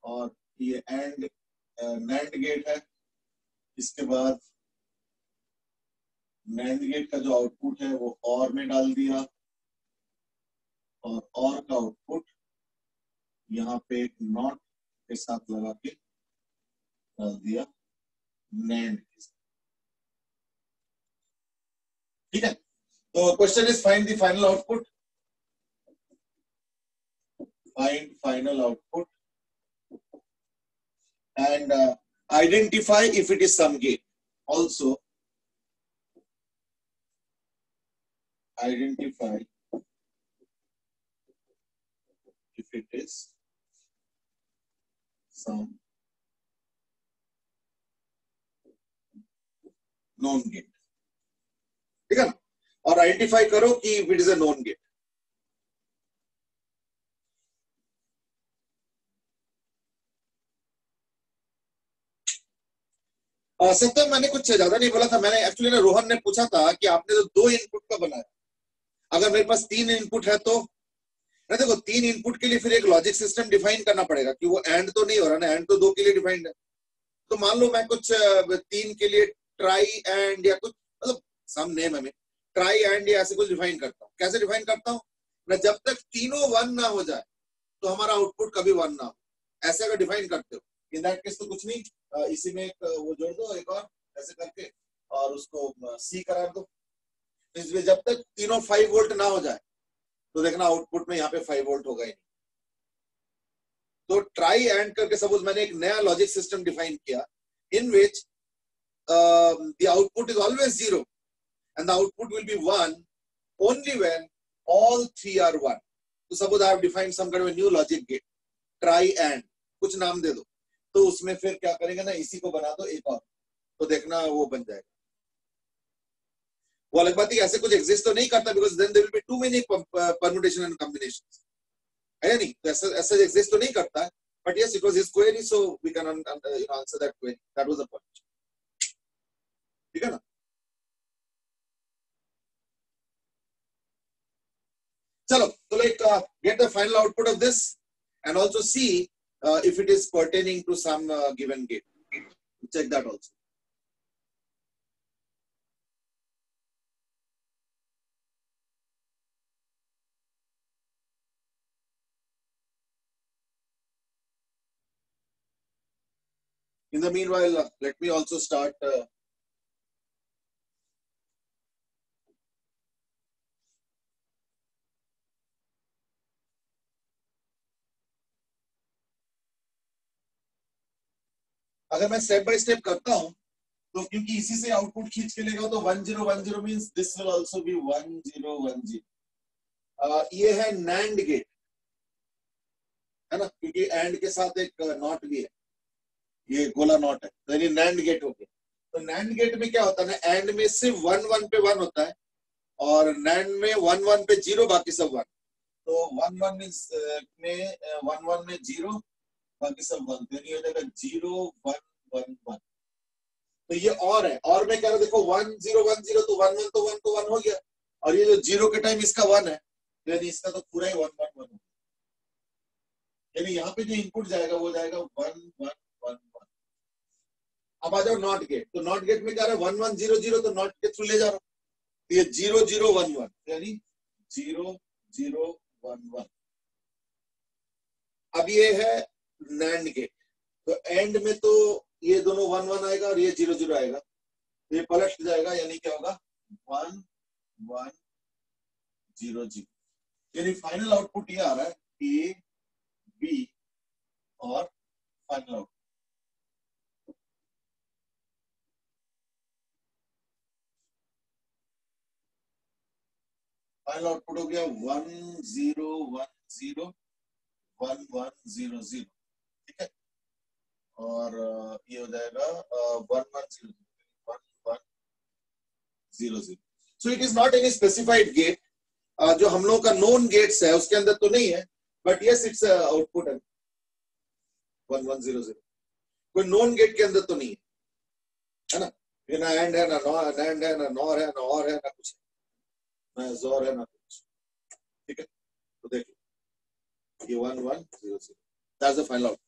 और ये एंड नैंड गेट है. इसके बाद नैंड गेट का जो आउटपुट है वो और में डाल दिया, और का आउटपुट यहाँ पे एक नॉट के साथ लगा के डाल दिया नैंड के साथ. ठीक है. तो question is find the final output. Find final output and identify if it is some gate. Also identify if it is some known gate. ठीक है ना. और आइडेंटिफाई करो कि if it is a known gate. सत्यम, मैंने कुछ ज्यादा नहीं बोला था. मैंने एक्चुअली ना, रोहन ने पूछा था कि आपने तो 2 इनपुट का बनाया, अगर मेरे पास 3 इनपुट है तो ना. देखो 3 इनपुट के लिए फिर एक लॉजिक सिस्टम डिफाइन करना पड़ेगा कि वो एंड तो नहीं हो रहा ना, एंड तो 2 के लिए डिफाइंड है. तो मान लो मैं कुछ 3 के लिए ट्राई एंड या कुछ मतलब सम नेम है, ट्राई एंड या ऐसे कुछ डिफाइन करता हूँ. कैसे डिफाइन करता हूँ मैं, जब तक तीनों 1 ना हो जाए तो हमारा आउटपुट कभी 1 ना हो, ऐसे अगर डिफाइन करते हो. इन दैट केस तो कुछ नहीं, इसी में एक वो जोड़ दो एक और ऐसे करके और उसको सी करा दो. इसलिए जब तक तीनों 5 वोल्ट ना हो जाए तो देखना आउटपुट में यहाँ पे 5 वोल्ट होगा ही नहीं. तो ट्राई एंड करके सपोज मैंने एक नया लॉजिक सिस्टम डिफाइन किया in which the output is always 0 and the output will be 1 only when all 3 are 1. So suppose I have defined some kind of a new logic gate, try and कुछ नाम दे दो, तो उसमें फिर क्या करेंगे ना, इसी को बना दो एक और, तो देखना वो बन जाएगा. वो अलग बात है, ऐसे कुछ एग्जिस्ट तो नहीं करता because then there will be too many permutation and combinations, है नहीं. तो ऐसा एग्जिस्ट तो नहीं करता है. But yes, it was his query so we can answer that query. That was the point. ठीक है ना. चलो, so like get the final output of this and also see if it is pertaining to some given gate. Check that also. In the meanwhile, let me also start अगर मैं step by step करता हूं तो क्योंकि इसी से output खींच के लेगा तो 1010 means this will also be 1010. ये है नैंड गेट, है ना, क्योंकि एंड के साथ एक नॉट भी है, ये गोला नॉट है, तो यानी नैंड गेट हो गया. तो नैंड गेट में क्या होता है ना, एंड में सिर्फ 1 1 पे 1 होता है और नैंड में 1 1 पे 0 बाकी सब 1. तो 1 1 में 0 बाकी सब 1, तो ये हो जाएगा 0 1 1 1. तो ये और है, और में क्या है देखो 1 0 1 0, तो 1 1 तो 1 तो 1 हो गया, और ये जो 0 के टाइम इसका 1 है, यानी इसका तो पूरा ही 1 1 1 हो. यानी यहाँ पे जो इनपुट जाएगा वो जाएगा 1 1 1 1. अब आ जाओ नॉट गेट. तो नॉट गेट में क्या रहा है 1 1 0 0, तो नॉट के थ्रू ले जा रहा हूं, तो ये 0 0 1 1, यानी 0 0 1 1. अब ये है नैंड गेट, तो एंड में तो ये दोनों 1 1 आएगा और ये 0 0 आएगा, तो ये पलट जाएगा, यानी क्या होगा 1 1 0 0, यानी फाइनल आउटपुट ये आ रहा है ए बी और फाइनल आउटपुट हो गया 1 0 1 0 1 1 0 0, ठीक है, और ये हो जाएगा 1 1 0 1 1 0 0। So it is not any specified gate, जो हम लोगों का नोन गेट्स है उसके अंदर तो नहीं है, बट यस इट्स आउटपुट है 1 1 0 0, कोई नोन गेट के अंदर तो नहीं है ना, ये ना एंड है, ना एंड है, ना नॉर है, ना और है, ना कुछ है, ना जोर है, ना कुछ, ठीक है। तो देखो ये 1 1 0 0, दैट्स द फाइनल आउटपुट।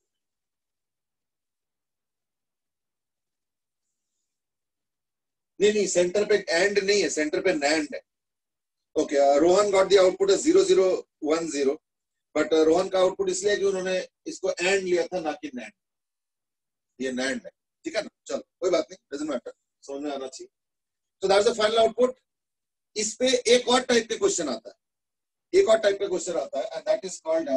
नहीं, सेंटर पे एंड नहीं है, सेंटर पे नैंड है। Okay, Rohan got the output 0 0 1 0, but Rohan का आउटपुट इसलिए कि उन्होंने इसको एंड लिया था, ना कि नैंड, ये नैंड है, ठीक है ना। चलो कोई बात नहीं, डजंट मैटर, समझ में आना चाहिए। तो दैट्स द फाइनल आउटपुट। इस पे एक और टाइप के क्वेश्चन आता है, एक और टाइप का क्वेश्चन आता है, and that is called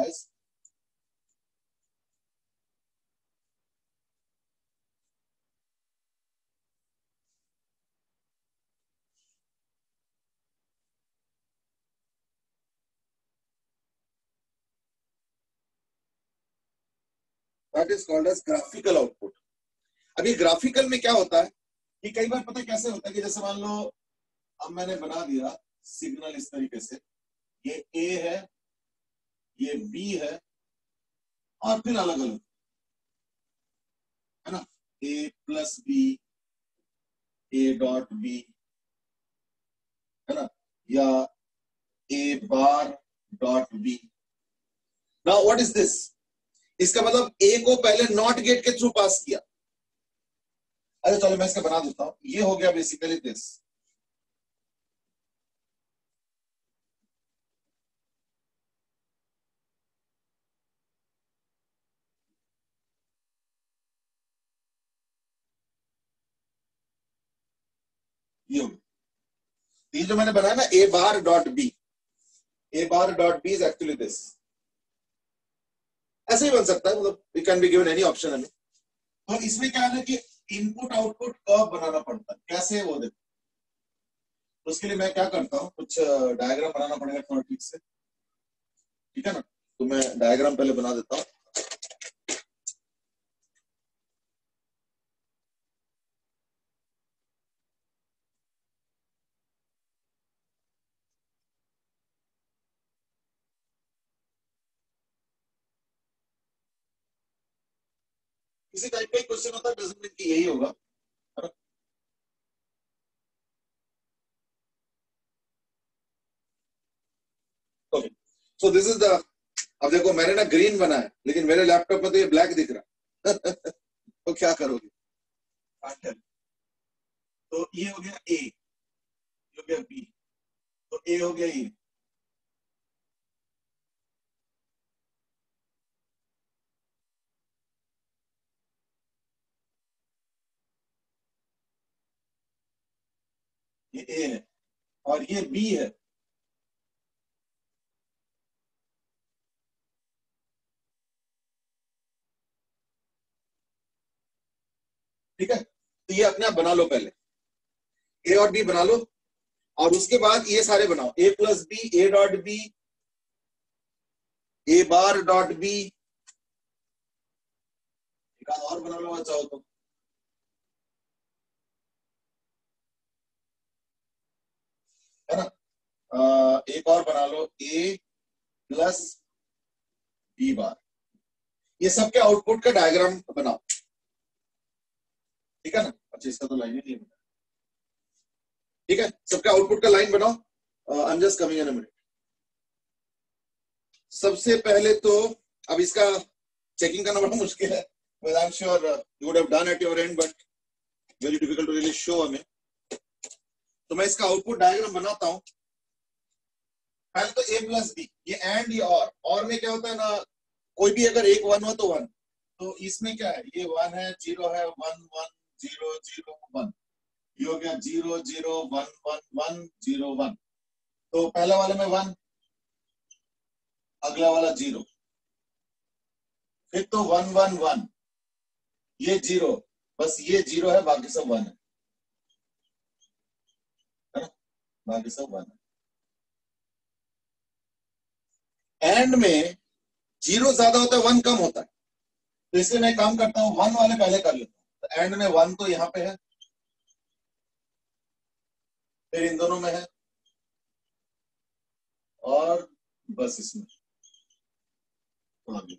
as graphical output. अभी ग्राफिकल में क्या होता है कि कई बार पता है कैसे होता है कि जैसे मान लो अब मैंने बना दिया सिग्नल इस तरीके से, ये ए है, ये बी है, और फिर अलग अलग है ना, A plus B, A dot B, है ना, या A bar dot B. Now what is this, इसका मतलब ए को पहले नॉट गेट के थ्रू पास किया। अरे चलो मैं इसका बना देता हूं, ये हो गया बेसिकली दिस, ये जो मैंने बनाया ना A bar dot B, A bar dot B is actually this, ऐसे ही बन सकता है, मतलब it can be given any option हमें। तो इसमें क्या है कि इनपुट आउटपुट कर्व बनाना पड़ता है, कैसे वो देखो, तो उसके लिए मैं क्या करता हूँ, कुछ डायग्राम बनाना पड़ेगा थोड़ा ठीक से, ठीक है ना। तो मैं डायग्राम पहले बना देता हूँ। किसी टाइप का क्वेश्चन होता है, डजंट मीन कि यही होगा, है ना। Okay, so this is the, अब देखो मैंने ना ग्रीन बनाया, लेकिन मेरे लैपटॉप में तो ये ब्लैक दिख रहा है तो क्या करोगे, तो ये हो गया ए, ये हो गया बी, तो ए हो गया ये ए है, और ये बी है, ठीक है। तो ये अपने आप बना लो, पहले ए और बी बना लो, और उसके बाद ये सारे बनाओ, A plus B, A dot B, A bar dot B, एक आध और बना लो चाहो तो, है ना। एक और बना लो, ए प्लस बी बार, ये सबके आउटपुट का डायग्राम बनाओ, ठीक है ना। अच्छा इसका तो लाइन ही नहीं बना, ठीक है, सबका आउटपुट का लाइन बनाओ। I am just coming in a minute. सबसे पहले तो अब इसका चेकिंग करना बड़ा मुश्किल है, but I'm sure you would have done at your end, but very difficult to really show हमें। तो मैं इसका आउटपुट डायग्राम बनाता हूं। पहले तो ए प्लस बी, ये एंड, ये और में क्या होता है ना, कोई भी अगर एक 1 हो तो 1, तो इसमें क्या है, ये 1 है, 0 है, 1 1 0 0 1, ये हो गया 0 0 1 1 1 0 1। तो पहले वाले में 1, अगला वाला 0, फिर तो 1 1 1, ये 0, बस ये 0 है, बाकी सब 1 है, बाकी सब 1 है। एंड में 0 ज्यादा होता है, 1 कम होता है, तो इसलिए मैं काम करता हूं 1 वाले पहले कर लेता हूं। तो एंड में 1 तो यहाँ पे है, फिर इन दोनों में है, और बस इसमें आगे।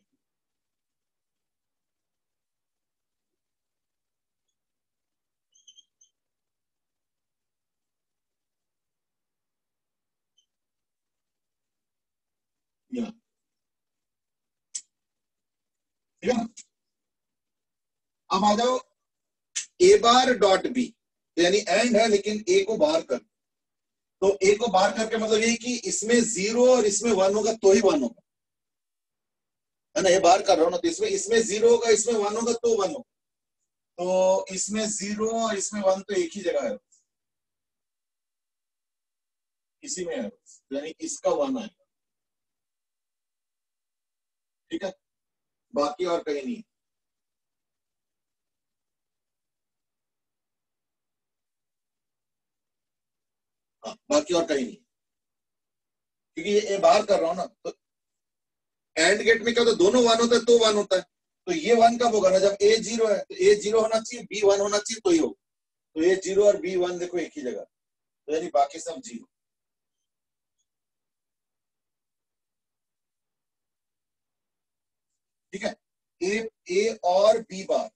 यहाँ ठीक है ना। अब आ जाओ ए बार डॉट बी, यानी एंड है लेकिन ए को बाहर कर, तो ए को बाहर करके मतलब यही कि इसमें 0 और इसमें 1 होगा तो ही 1 होगा, है ना। ये बाहर कर रहा हूं ना, तो इसमें 0 होगा, इसमें 1 होगा तो 1 होगा, तो इसमें 0 और इसमें 1 तो एक ही जगह है, इसी में है, यानी इसका 1 आएगा, ठीक है, बाकी और कहीं नहीं। हाँ, बाकी और कहीं नहीं, क्योंकि ये बाहर कर रहा हूं ना। तो एंड गेट में क्या होता है, दोनों 1 होता है तो 1 होता है, तो ये 1 कब होगा ना, जब ए 0 है, तो ए 0 होना चाहिए, बी 1 होना चाहिए तो ही होगा, तो ए 0 और बी 1 देखो एक ही जगह, तो यानी बाकी सब 0। ठीक है, ए और बी बार,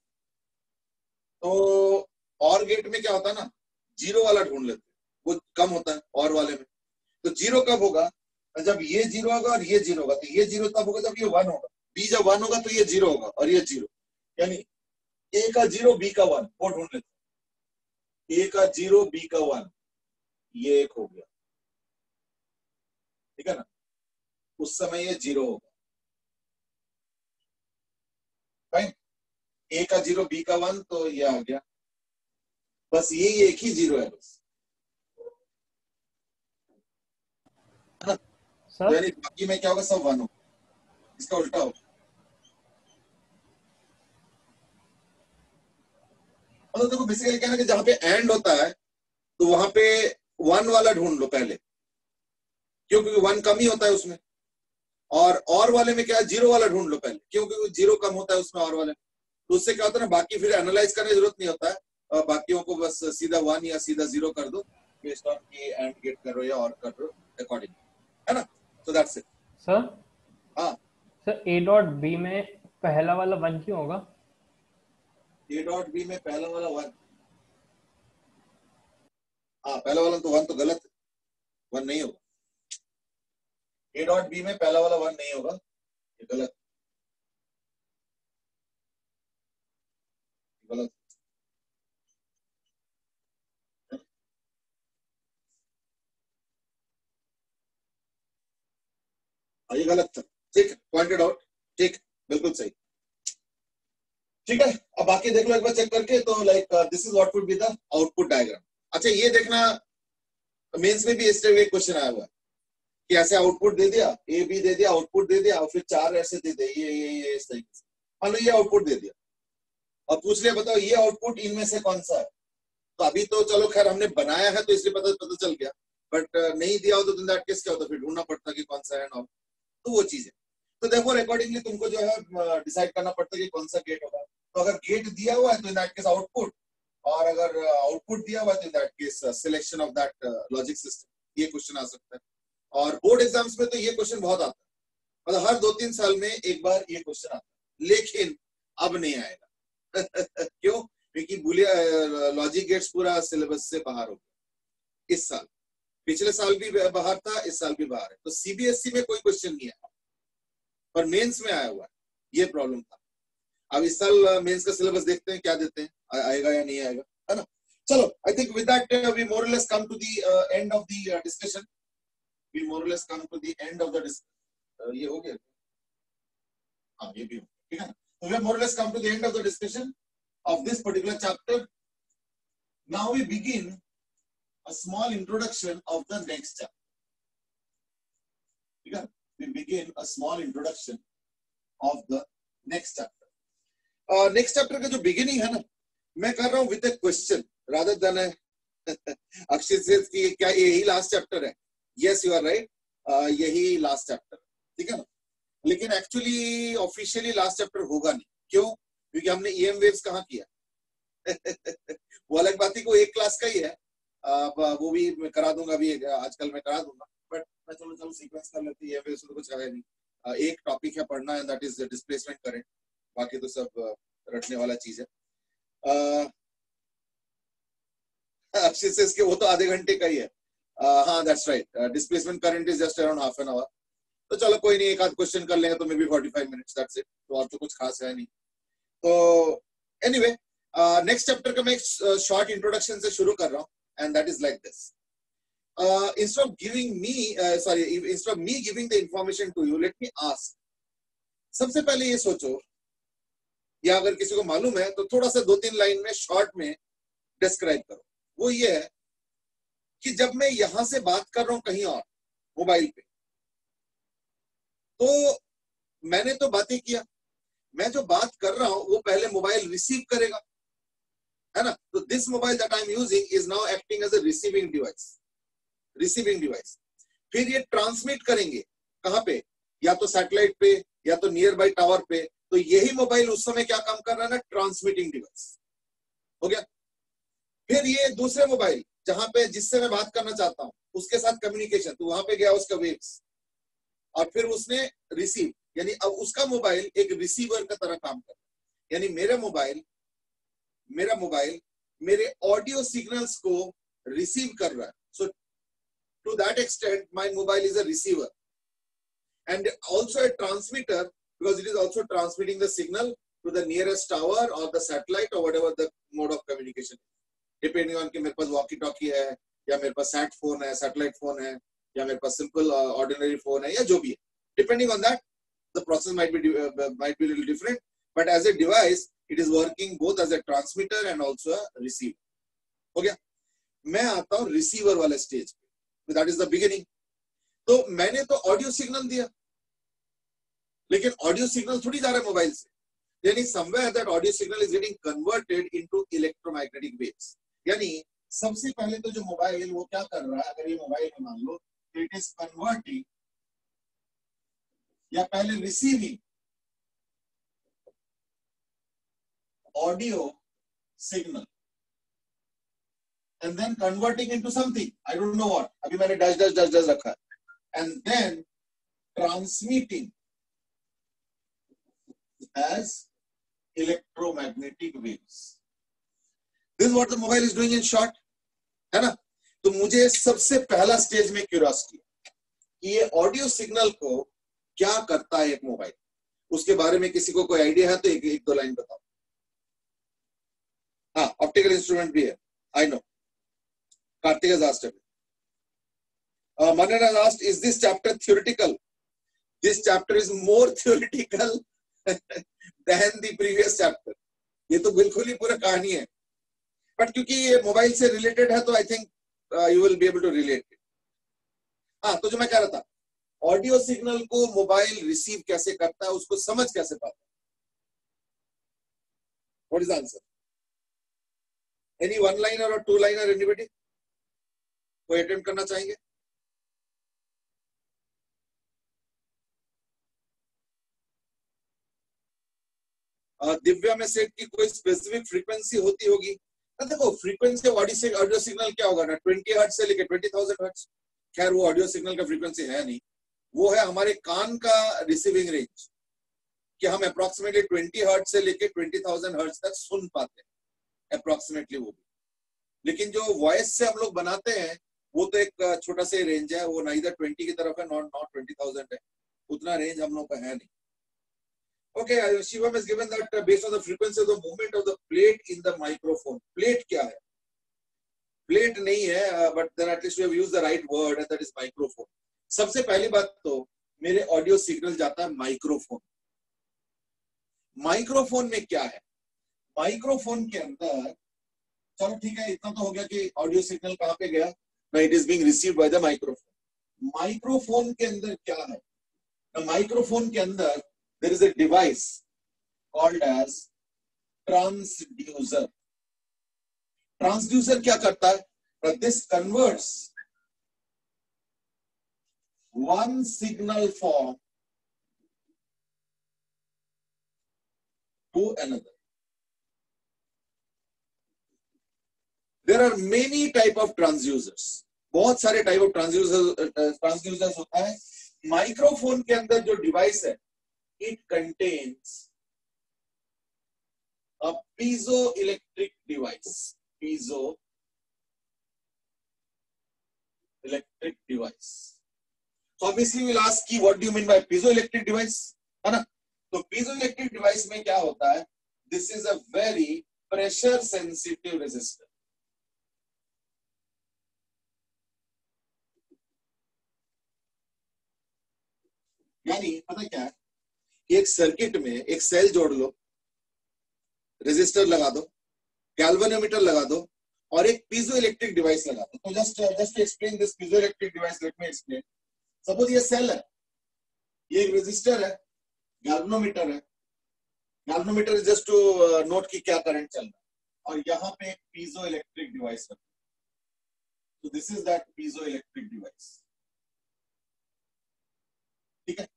तो और गेट में क्या होता है ना, 0 वाला ढूंढ लेते हैं, वो कम होता है और वाले में। तो 0 कब होगा, जब ये 0 होगा और ये 0 होगा, तो ये 0 तब होगा जब ये 1 होगा, बी जब 1 होगा तो ये 0 होगा और ये 0, यानी ए का 0 बी का 1, वो ढूंढ लेते हैं, ए का 0 बी का 1, ये एक हो गया, ठीक है ना, उस समय ये 0 होगा, फाइन। ए का 0 बी का 1, तो ये आ गया, बस ये एक ही 0 है बस, है ना। सर यानी बाकी में क्या होगा, सब 1 होगा, इसका उल्टा होगा। मतलब देखो बेसिकली क्या है कि जहां पे एंड होता है तो वहां पे 1 वाला ढूंढ लो पहले, क्योंकि 1 कम ही होता है उसमें, और वाले में क्या है, 0 वाला ढूंढ लो पहले, क्योंकि 0 कम होता है उसमें और वाले में, तो उससे क्या होता है ना, बाकी फिर एनालाइज करने की जरूरत नहीं होता है, बाकियों को बस सीधा 1 या सीधा 0 कर दो, बेस्ड ऑन कि एंड गेट कर रहे हो या और कर रहे हो अकॉर्डिंग, है ना। So that's it. सर हाँ, सर ए डॉट बी में पहला वाला 1 क्यों होगा? ए डॉट बी में पहला वाला 1, हाँ पहला वाला तो 1 तो गलत है, 1 नहीं होगा, ए डॉट बी में पहला वाला 1 नहीं होगा, ये गलत गलत। ये गलत था, ठीक, पॉइंटेड आउट, ठीक, बिल्कुल सही, ठीक है। अब बाकी देख लो एक बार चेक करके, तो like this is what would be the output diagram. अच्छा ये देखना, मेंस में भी इस तरह एक क्वेश्चन आया हुआ है कि ऐसे आउटपुट दे दिया, ए बी दे दिया, आउटपुट दे दिया, और फिर 4 ऐसे दे दिए, ये इस तरीके से, मान लो ये आउटपुट दे दिया और पूछ लिया बताओ ये आउटपुट इनमें से कौन सा है। तो अभी तो चलो खैर हमने बनाया है तो इसलिए पता चल गया, बट नहीं दिया हो तो दैट केस क्या होता, फिर ढूंढना पड़ता कि कौन सा है ना, तो वो चीज है। तो देखो अकॉर्डिंगली तुमको जो है डिसाइड करना पड़ता है कि कौन सा गेट होगा। तो अगर गेट दिया हुआ है तो इन दैट केस आउटपुट, और अगर आउटपुट दिया हुआ है तो in that case selection of that logic system, ये क्वेश्चन आ सकता है। और बोर्ड एग्जाम्स में तो ये क्वेश्चन बहुत आता है, मतलब हर 2-3 साल में एक बार ये क्वेश्चन आता है, लेकिन अब नहीं आएगा क्यों? क्योंकि बुलियन लॉजिक गेट्स पूरा सिलेबस से बाहर हो गया इस साल, पिछले साल भी बाहर था, इस साल भी बाहर है। तो सीबीएसई में कोई क्वेश्चन नहीं आया, पर मेंस में आया हुआ है, ये प्रॉब्लम था। अब इस साल मेंस का सिलेबस देखते हैं क्या देते हैं, आएगा या नहीं आएगा, है ना। चलो I think with that we more or less come to the end of the discussion, we more or less come to the end of the ये हो गया। हाँ ये भी ठीक है ना. So we have more or less come to the end of the discussion of this particular chapter. Now we begin a small introduction of the next chapter. ठीक है, we begin a small introduction of the next chapter. Next chapter का जो beginning है ना, मैं कर रहा हूँ with a question rather than a अक्षित से कि क्या यही लास्ट चैप्टर है. Yes, you are right. यही लास्ट चैप्टर, ठीक है ना. लेकिन एक्चुअली ऑफिशियली लास्ट चैप्टर होगा नहीं. क्यों? क्योंकि हमने EM वेव्स कहाँ किया. वो अलग बात ही को एक क्लास का ही है. वो भी मैं करा दूंगा, अभी आजकल मैं करा दूंगा. बट मैं चलो सीक्वेंस कर लेते हैं. EM वेव्स तो कुछ है नहीं. एक टॉपिक है पढ़ना है, दैट इज डिस्प्लेसमेंट करंट. बाकी तो सब रटने वाला चीज है. अक्षित से इसके वो तो आधे घंटे का ही है. हाँ that's right. Displacement current is just around half an hour. तो चलो कोई नहीं, एक आध क्वेश्चन कर लेंगे तो may be 45 minutes, that's it. तो और तो कुछ खास है नहीं. तो एनीवे नेक्स्ट चैप्टर का मैं एक शॉर्ट इंट्रोडक्शन से शुरू कर रहा हूँ, and that is like this. instead of me giving the information to you, let me ask. सबसे पहले ये सोचो, या अगर किसी को मालूम है तो थोड़ा सा 2-3 लाइन में शॉर्ट में डिस्क्राइब करो. वो ये है कि जब मैं यहां से बात कर रहा हूं कहीं और मोबाइल पे, तो मैंने तो बातें किया, मैं जो बात कर रहा हूं वो पहले मोबाइल रिसीव करेगा, है ना. तो this mobile that I am using is now acting as a receiving device. फिर ये ट्रांसमिट करेंगे कहां पे, या तो सैटेलाइट पे या तो नियर बाय टावर पे. तो यही मोबाइल उस समय क्या काम कर रहा है ना, ट्रांसमिटिंग डिवाइस हो गया. फिर ये दूसरे मोबाइल जहां पे जिससे मैं बात करना चाहता हूं उसके साथ कम्युनिकेशन, तो वहां पे गया उसका वेव्स, और फिर उसने रिसीव, यानी अब उसका मोबाइल एक रिसीवर का तरह काम कर रहा है. यानी मेरा मोबाइल मेरे ऑडियो सिग्नल्स को रिसीव कर रहा है. So to that extent my mobile is a receiver and also a transmitter, because it is also transmitting the signal to the nearest tower or the satellite or whatever the mode of communication, depending on कि मेरे पास walkie talkie है, या मेरे पास set phone है, satellite phone है, या मेरे पास simple ordinary phone है, या जो भी है. Depending on that, the process might be a little different, but as a device, it is working both as a transmitter and also a receiver. हो गया. मैं आता हूँ रिसीवर वाले स्टेज पे, that is the beginning. तो मैंने तो ऑडियो सिग्नल दिया, लेकिन ऑडियो सिग्नल थोड़ी जा रहा है मोबाइल से. यानी somewhere that audio signal is getting converted into electromagnetic waves. यानी सबसे पहले तो जो मोबाइल वो क्या कर रहा है, अगर ये मोबाइल है मान लो, तो इट इज कन्वर्टिंग या पहले receiving audio signal and then converting into something, I don't know what, अभी मैंने dash रखा है, and then transmitting as electromagnetic waves. This is what the mobile is doing in short, है ना. तो मुझे सबसे पहला स्टेज में क्यूरियोसिटी कि ये ऑडियो सिग्नल को क्या करता है एक मोबाइल, उसके बारे में किसी को कोई आइडिया है तो एक दो लाइन बताओ. हाँ, ऑप्टिकल इंस्ट्रूमेंट भी है, I know. Karthik has asked it. Manan has asked, is this chapter theoretical? This chapter is more theoretical than the previous chapter. ये तो बिल्कुल ही पूरा कहानी है. But क्योंकि ये मोबाइल से रिलेटेड है तो I think you will be able to relate it. हाँ, तो जो मैं कह रहा था, ऑडियो सिग्नल को मोबाइल रिसीव कैसे करता है, उसको समझ कैसे पाता है. What is the answer? Any one liner or two liner, anybody? कोई अटेम्प्ट करना चाहेंगे? दिव्या में सेट की कोई स्पेसिफिक फ्रीक्वेंसी होती होगी. देखो फ्रीक्वेंसी ऑडियो सिग्नल क्या होगा ना, 20 हर्ट्ज से लेके 20,000 हर्ट्ज. खैर वो ऑडियो सिग्नल का फ्रीक्वेंसी है नहीं, वो है हमारे कान का रिसीविंग रेंज, कि हम अप्रोक्सीमेटली 20 हर्ट्ज से लेके 20,000 हर्ट्ज तक सुन पाते हैं अप्रोक्सीमेटली वो भी. लेकिन जो वॉइस से हम लोग बनाते हैं वो तो एक छोटा सा रेंज है, वो ना इधर 20 की तरफ है, नॉट 20,000 है. उतना रेंज हम लोग का है नहीं. Okay, Shivam has given that based on the frequency of the movement of the plate in the microphone. Plate क्या है? Plate नहीं है, but then at least we have used the right word, and that is microphone. सबसे पहली बात तो मेरे audio signal जाता है माइक्रोफोन. माइक्रोफोन में क्या है, माइक्रोफोन के अंदर, चलो ठीक है इतना तो हो गया कि ऑडियो सिग्नल कहां पे गया, it is being received by the microphone. Microphone के अंदर क्या है, माइक्रोफोन के अंदर there is a device called as transducer. Transducer क्या करता है, this converts one signal form to another. There are many type of transducers, बहुत सारे टाइप ऑफ ट्रांसड्यूसर्स होता है। माइक्रोफोन के अंदर जो डिवाइस है, it contains a piezo electric device, piezo electric device. So obviously we'll ask you what do you mean by piezo electric device, है ना? तो पीजो इलेक्ट्रिक डिवाइस में क्या होता है, this is a very pressure sensitive resistor. यानी पता क्या है, एक सर्किट में एक सेल जोड़ लो, रेजिस्टर लगा दो, गैल्वेनोमीटर लगा दो और एक पीजो इलेक्ट्रिक डिवाइस लगा दो। तो just to explain this piezo electric device, let me explain. Suppose ये सेल है, ये एक रेजिस्टर है, गैल्वेनोमीटर है, galvanometer is just to note कि क्या करंट चल रहा है, और यहाँ पे एक पीजो इलेक्ट्रिक डिवाइस है। तो this is that piezo electric device, ठीक है।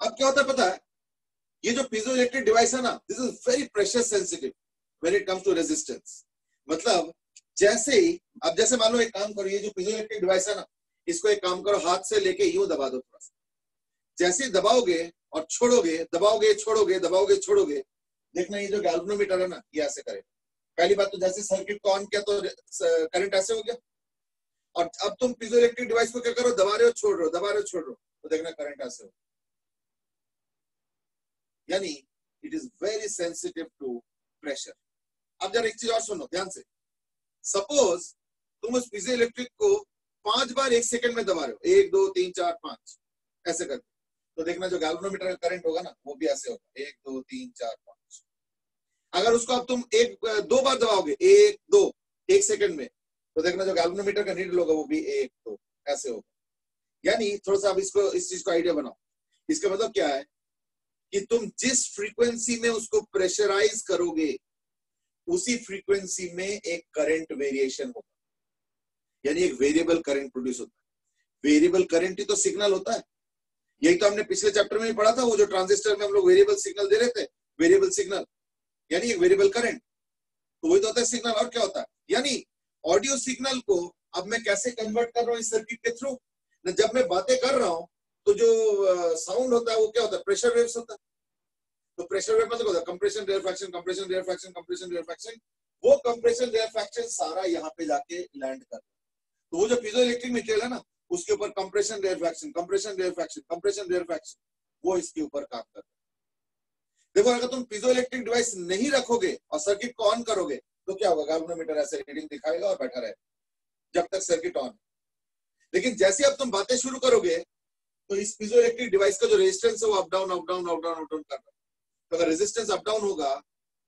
अब क्या होता है पता है, ये जो पीजो इलेक्ट्रिक डिवाइस है ना, this is very pressure sensitive when it comes to resistance. मतलब जैसे ही, अब जैसे मान लो एक काम करो, ये जो पीजो इलेक्ट्रिक डिवाइस है ना, इसको एक काम करो, हाथ से लेके यूं दबा दो थोड़ा सा। जैसे ही दबाओगे और छोड़ोगे, दबाओगे छोड़ोगे, दबाओगे छोड़ोगे, देखना ये जो गैल्वेनोमीटर है ना, ये ऐसे करेगा। पहली बात तो जैसे सर्किट को ऑन किया तो करंट ऐसे हो गया, और अब तुम पीजो इलेक्ट्रिक डिवाइस को क्या करो, दबा रहे हो छोड़ रहे हो, दबा रहे हो छोड़ रहे हो, तो देखना करंट ऐसे हो। यानी it is very sensitive to pressure. अब जरा एक चीज और सुनो ध्यान से, सपोज तुम उस पीजो इलेक्ट्रिक को 5 बार 1 सेकंड में दबा रहे हो, 1 2 3 4 5 ऐसे करके, तो देखना जो गैल्वेनोमीटर का करंट होगा ना, वो भी ऐसे होगा, 1 2 3 4 5। अगर उसको अब तुम 1 2 बार दबाओगे, 1 2 1 सेकंड में, तो देखना जो गैल्वेनोमीटर का नीडल होगा वो भी 1 2 ऐसे होगा। यानी थोड़ा सा अब इसको, इस चीज को आइडिया बनाओ। इसका मतलब क्या है कि तुम जिस फ्रीक्वेंसी में उसको प्रेशराइज करोगे, उसी फ्रीक्वेंसी में एक करंट वेरिएशन होगा, यानी एक वेरिएबल करंट प्रोड्यूस होता है। वेरिएबल करंट ही तो सिग्नल होता है, यही तो हमने पिछले चैप्टर में भी पढ़ा था, वो जो ट्रांजिस्टर में हम लोग वेरिएबल सिग्नल दे रहे थे, वेरिएबल सिग्नल यानी एक वेरिएबल करंट, तो वही तो होता है सिग्नल। और क्या होता है, यानी ऑडियो सिग्नल को अब मैं कैसे कन्वर्ट कर रहा हूँ इस सर्किट के थ्रू, जब मैं बातें कर रहा हूं तो जो साउंड होता है वो क्या होता है, प्रेशर वेव्स होता है। तो प्रेशर वेव मतलब होता है compression rarefaction, compression rarefaction, compression rarefaction. वो कंप्रेशन रेयरफैक्शन सारा यहाँ पे जाके लैंड कर, तो वो जो पीजो इलेक्ट्रिक मटेरियल है ना, उसके ऊपर compression rarefaction, compression rarefaction, compression rarefaction, वो इसके ऊपर काम करता है। देखो अगर तुम पीजो इलेक्ट्रिक डिवाइस नहीं रखोगे और सर्किट को ऑन करोगे, तो क्या होगा, गैल्वेनोमीटर ऐसे रीडिंग दिखाएगा और बैठा रहेगा जब तक सर्किट ऑन है। लेकिन जैसे अब तुम बातें शुरू करोगे, तो इस पीजो इलेक्ट्रिक डिवाइस का जो रेजिस्टेंस है वो up down up down up down up down कर रहा है। तो अगर रेजिस्टेंस अप डाउन होगा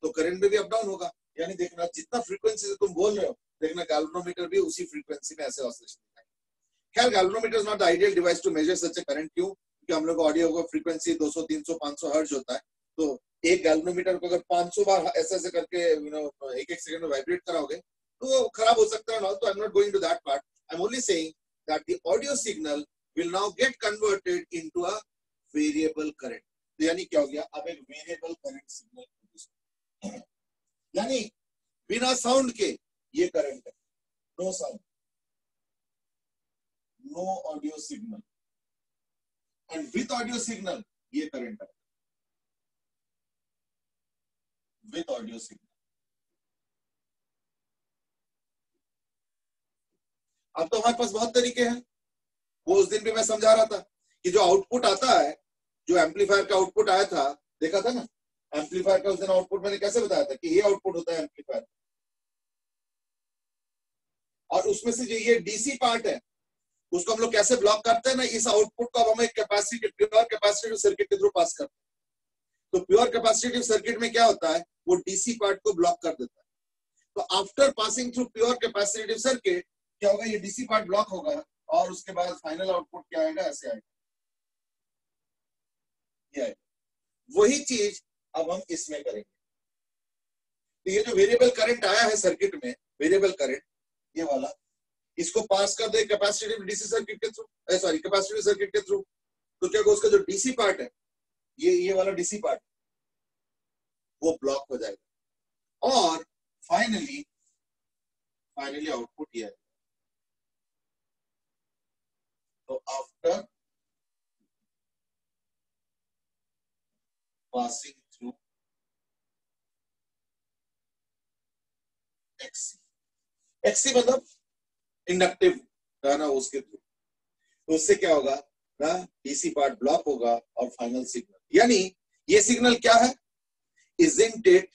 तो करंट में भी अप डाउन होगा। यानी देखना जितना फ्रीक्वेंसी से तुम बोल रहे हो, देखना गैल्वेनोमीटर भी उसी फ्रीक्वेंसी में ऐसे ऑसिलेशन दिखाएगा। खैर galvanometer is not the ideal device to measure such a current. क्यों? क्योंकि हम लोग ऑडियो को फ्रीक्वेंसी 200 300 500 हर्ट्ज होता है, तो एक गैल्वेनोमीटर को अगर 500 बार ऐसे ऐसे करके एक एक सेकंड में वाइब्रेट कराओगे तो वो खराब हो सकता है। तो I am not going to that part, I am only saying that the audio signal will now get converted into a variable current। यानी क्या हो गया, अब एक वेरिएबल करंट सिग्नल प्रोड्यूस, यानी बिना साउंड के ये करंट है, no sound, no audio signal, and with audio signal ये करंट है, विथ ऑडियो सिग्नल। अब तो हमारे पास बहुत तरीके हैं, वो उस दिन भी मैं समझा रहा था कि जो आउटपुट आता है, जो एम्पलीफायर का आउटपुट आया था, देखा था ना एम्पलीफायर का उस दिन आउटपुट मैंने कैसे बताया था कि ये आउटपुट होता है एम्पलीफायर, और उसमें से जो ये डीसी पार्ट है उसको हम लोग कैसे ब्लॉक करते हैं ना, इस आउटपुट को अब हम एक कैपेसिटी, प्योर कैपेसिटी सर्किट के थ्रू पास करते हैं। तो प्योर कैपेसिटिव सर्किट में क्या होता है, वो डीसी पार्ट को ब्लॉक कर देता है। तो after passing through pure capacitive circuit क्या होगा, ये डीसी पार्ट ब्लॉक होगा और उसके बाद फाइनल आउटपुट क्या आएगा, ऐसे आएगा, ये आएगा। वही चीज अब हम इसमें करेंगे। तो ये जो वेरिएबल करंट आया है सर्किट में, वेरिएबल करंट ये वाला, इसको पास कर दे कैपेसिटिव डीसी सर्किट के थ्रू, सॉरी कैपेसिटिव सर्किट के थ्रू, तो क्या उसका जो डीसी पार्ट है, ये वाला डीसी पार्ट वो ब्लॉक हो जाएगा और फाइनली आउटपुट ये है। तो आफ्टर पासिंग थ्रू एक्सी मतलब इंडक्टिव ना, उसके थ्रू, तो उससे क्या होगा ना, डीसी पार्ट ब्लॉक होगा और फाइनल सिग्नल, यानी ये सिग्नल क्या है, isn't it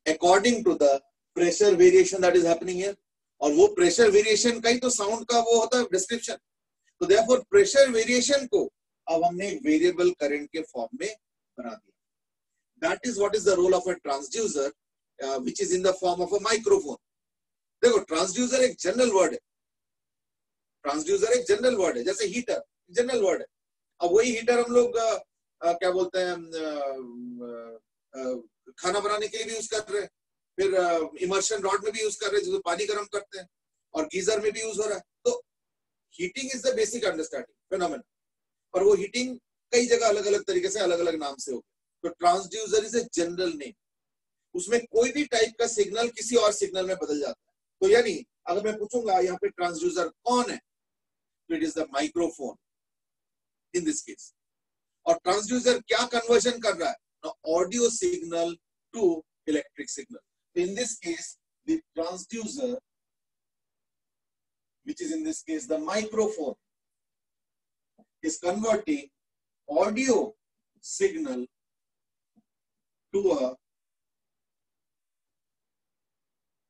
according to the pressure variation that is happening here, और वो प्रेशर वेरिएशन का ही तो साउंड का वो होता है डिस्क्रिप्शन। तो देयरफॉर प्रेशर वेरिएशन को अब हमने एक वेरिएबल करंट के फॉर्म में बना दिया। That is what is the role of a transducer which is in the form of a microphone. देखो ट्रांसड्यूसर एक जनरल वर्ड है, ट्रांसड्यूसर एक जनरल वर्ड है, जैसे हीटर जनरल वर्ड है। अब वही हीटर हम लोग क्या बोलते हैं, खाना बनाने के लिए भी यूज कर रहे हैं, फिर इमर्शन रॉड में भी यूज कर रहे हैं जिसमें पानी गर्म करते हैं, और गीजर में भी यूज हो रहा है। तो heating is the basic understanding phenomena, और वो हीटिंग कई जगह अलग अलग तरीके से अलग अलग नाम से होगी। तो transducer is a general name, उसमें कोई भी टाइप का सिग्नल किसी और सिग्नल में बदल जाता है। तो यानी अगर मैं पूछूंगा यहाँ पे ट्रांसड्यूसर कौन है, तो it is the microphone in this case. और ट्रांसड्यूसर क्या कन्वर्जन कर रहा है, audio signal to electric signal. In this case, the transducer, which is in this case the microphone, is converting audio signal to a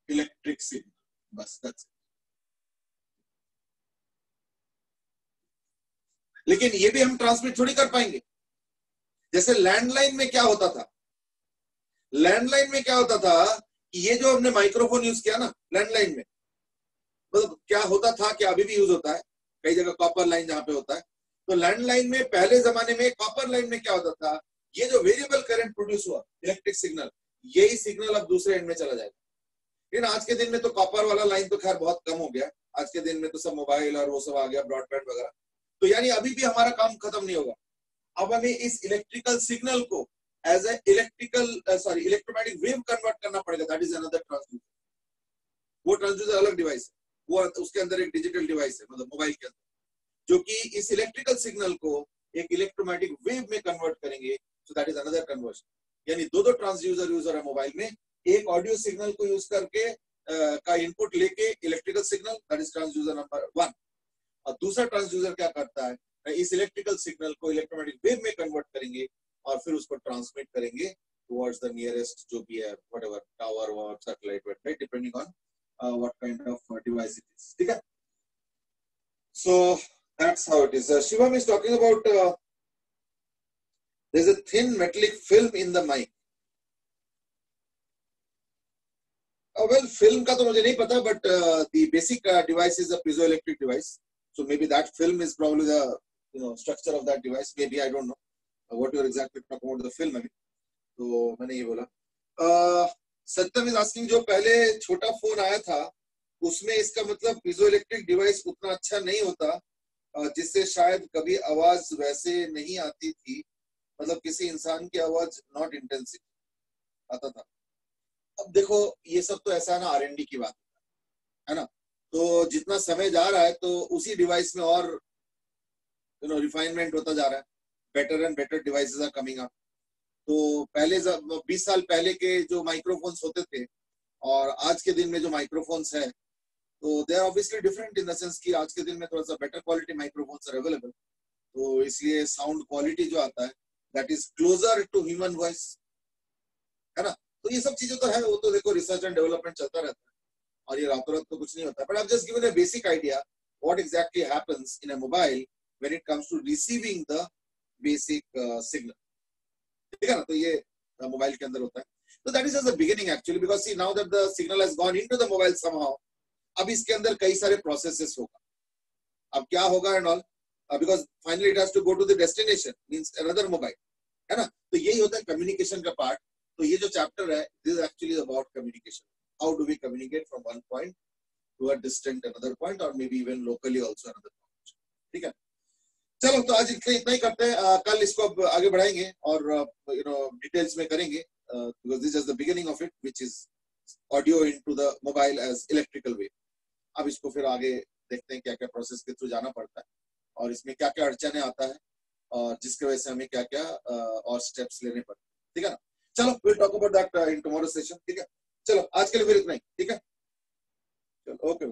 electric signal. बस that's it. लेकिन ये भी हम ट्रांसमिट थोड़ी कर पाएंगे। जैसे लैंडलाइन में क्या होता था, लैंडलाइन में क्या होता था, ये जो हमने माइक्रोफोन यूज किया ना लैंडलाइन में, मतलब क्या होता था, क्या अभी भी यूज होता है कई जगह, कॉपर लाइन जहां पे होता है। तो लैंडलाइन में पहले जमाने में कॉपर लाइन में क्या होता था, ये जो वेरिएबल करंट प्रोड्यूस हुआ इलेक्ट्रिक सिग्नल, यही सिग्नल अब दूसरे एंड में चला जाएगा। लेकिन आज के दिन में तो कॉपर वाला लाइन तो खैर बहुत कम हो गया, आज के दिन में तो सब मोबाइल और वो सब आ गया, ब्रॉडबैंड वगैरह। तो यानी अभी भी हमारा काम खत्म नहीं होगा। अब हमें इस इलेक्ट्रिकल सिग्नल को as a electromagnetic wave convert करना पड़ेगा। That is another transducer. वो ट्रांसड्यूसर अलग डिवाइस है, वो उसके अंदर एक डिजिटल डिवाइस है, मतलब मोबाइल के अंदर, जो कि इस इलेक्ट्रिकल सिग्नल को एक इलेक्ट्रोमैग्नेटिक वेव में कन्वर्ट करेंगे। सो दैट इज अनदर कन्वर्जन। यानी दो ट्रांसड्यूसर यूज हो रहा है मोबाइल में, एक ऑडियो सिग्नल को यूज करके का इनपुट लेके electrical signal, that is transducer number 1, और दूसरा ट्रांसड्यूसर क्या करता है, इस इलेक्ट्रिकल सिग्नल को इलेक्ट्रोमैग्नेटिक वेव में कन्वर्ट करेंगे और फिर उसको ट्रांसमिट करेंगे टुवर्ड्स द नियरेस्ट जो भी है, व्हाटएवर टावर और satellite wait, depending on what kind of device it is. ठीक है, so that's how it is. Shivam is talking about there is a thin metallic film in the mic. Well film का तो मुझे नहीं पता, but the basic device is a piezoelectric device, so maybe that film is probably the structure of that device, maybe, I don't know what you are exactly talking about the film में। तो मैंने ये बोला। सत्यम is asking, जो पहले छोटा phone आया था उसमें इसका मतलब पीजोइलेक्ट्रिक डिवाइस उतना अच्छा नहीं होता, जिससे शायद कभी आवाज वैसे नहीं आती थी, मतलब किसी इंसान की आवाज नॉट इंटेंसिव आता था। अब देखो ये सब तो ऐसा है ना, R&D की बात है ना, तो जितना समय जा रहा है तो उसी डिवाइस में और रिफाइनमेंट होता जा रहा है, better and better devices are coming up. तो पहले 20 साल पहले के जो माइक्रोफोन्स होते थे और आज के दिन में जो माइक्रोफोन्स है, तो they are obviously different in the sense कि आज के दिन में थोड़ा सा better quality microphones are available, तो इसलिए साउंड क्वालिटी जो आता है that is closer to human voice, है ना। तो ये सब चीजें तो है, वो तो देखो रिसर्च एंड डेवलपमेंट चलता रहता है और ये रातों रात तो कुछ नहीं होता। But I have just given a basic idea what exactly happens in a mobile when it comes to receiving the basic signal. ठीक है ना। तो ये मोबाइल के अंदर होता है। तो that is just the beginning actually, because see now that the signal has gone into the mobile somehow, अब इसके अंदर कई सारे प्रोसेसेस होगा। अब क्या होगा and all, because finally it has to go to the destination, means another mobile, है ना। तो यही होता है कम्युनिकेशन का पार्ट। तो ये जो चैप्टर है, this is actually about communication, how do we communicate from one point to a distant another point, or maybe even locally also another point. ठीक है, चलो तो आज इतना ही करते हैं। कल इसको अब आगे बढ़ाएंगे और यू नो डिटेल्स में करेंगे, because this is the beginning of it, which is audio into the mobile as electrical wave. अब इसको फिर आगे देखते हैं क्या क्या प्रोसेस के थ्रू जाना पड़ता है और इसमें क्या क्या अड़चने आता है और जिसकी वजह से हमें क्या क्या और स्टेप्स लेने पड़ते हैं। ठीक है ना, चलो will talk about that in tomorrow session. ठीक है, चलो आज के लिए फिर इतना ही। ठीक है, चलो ओके।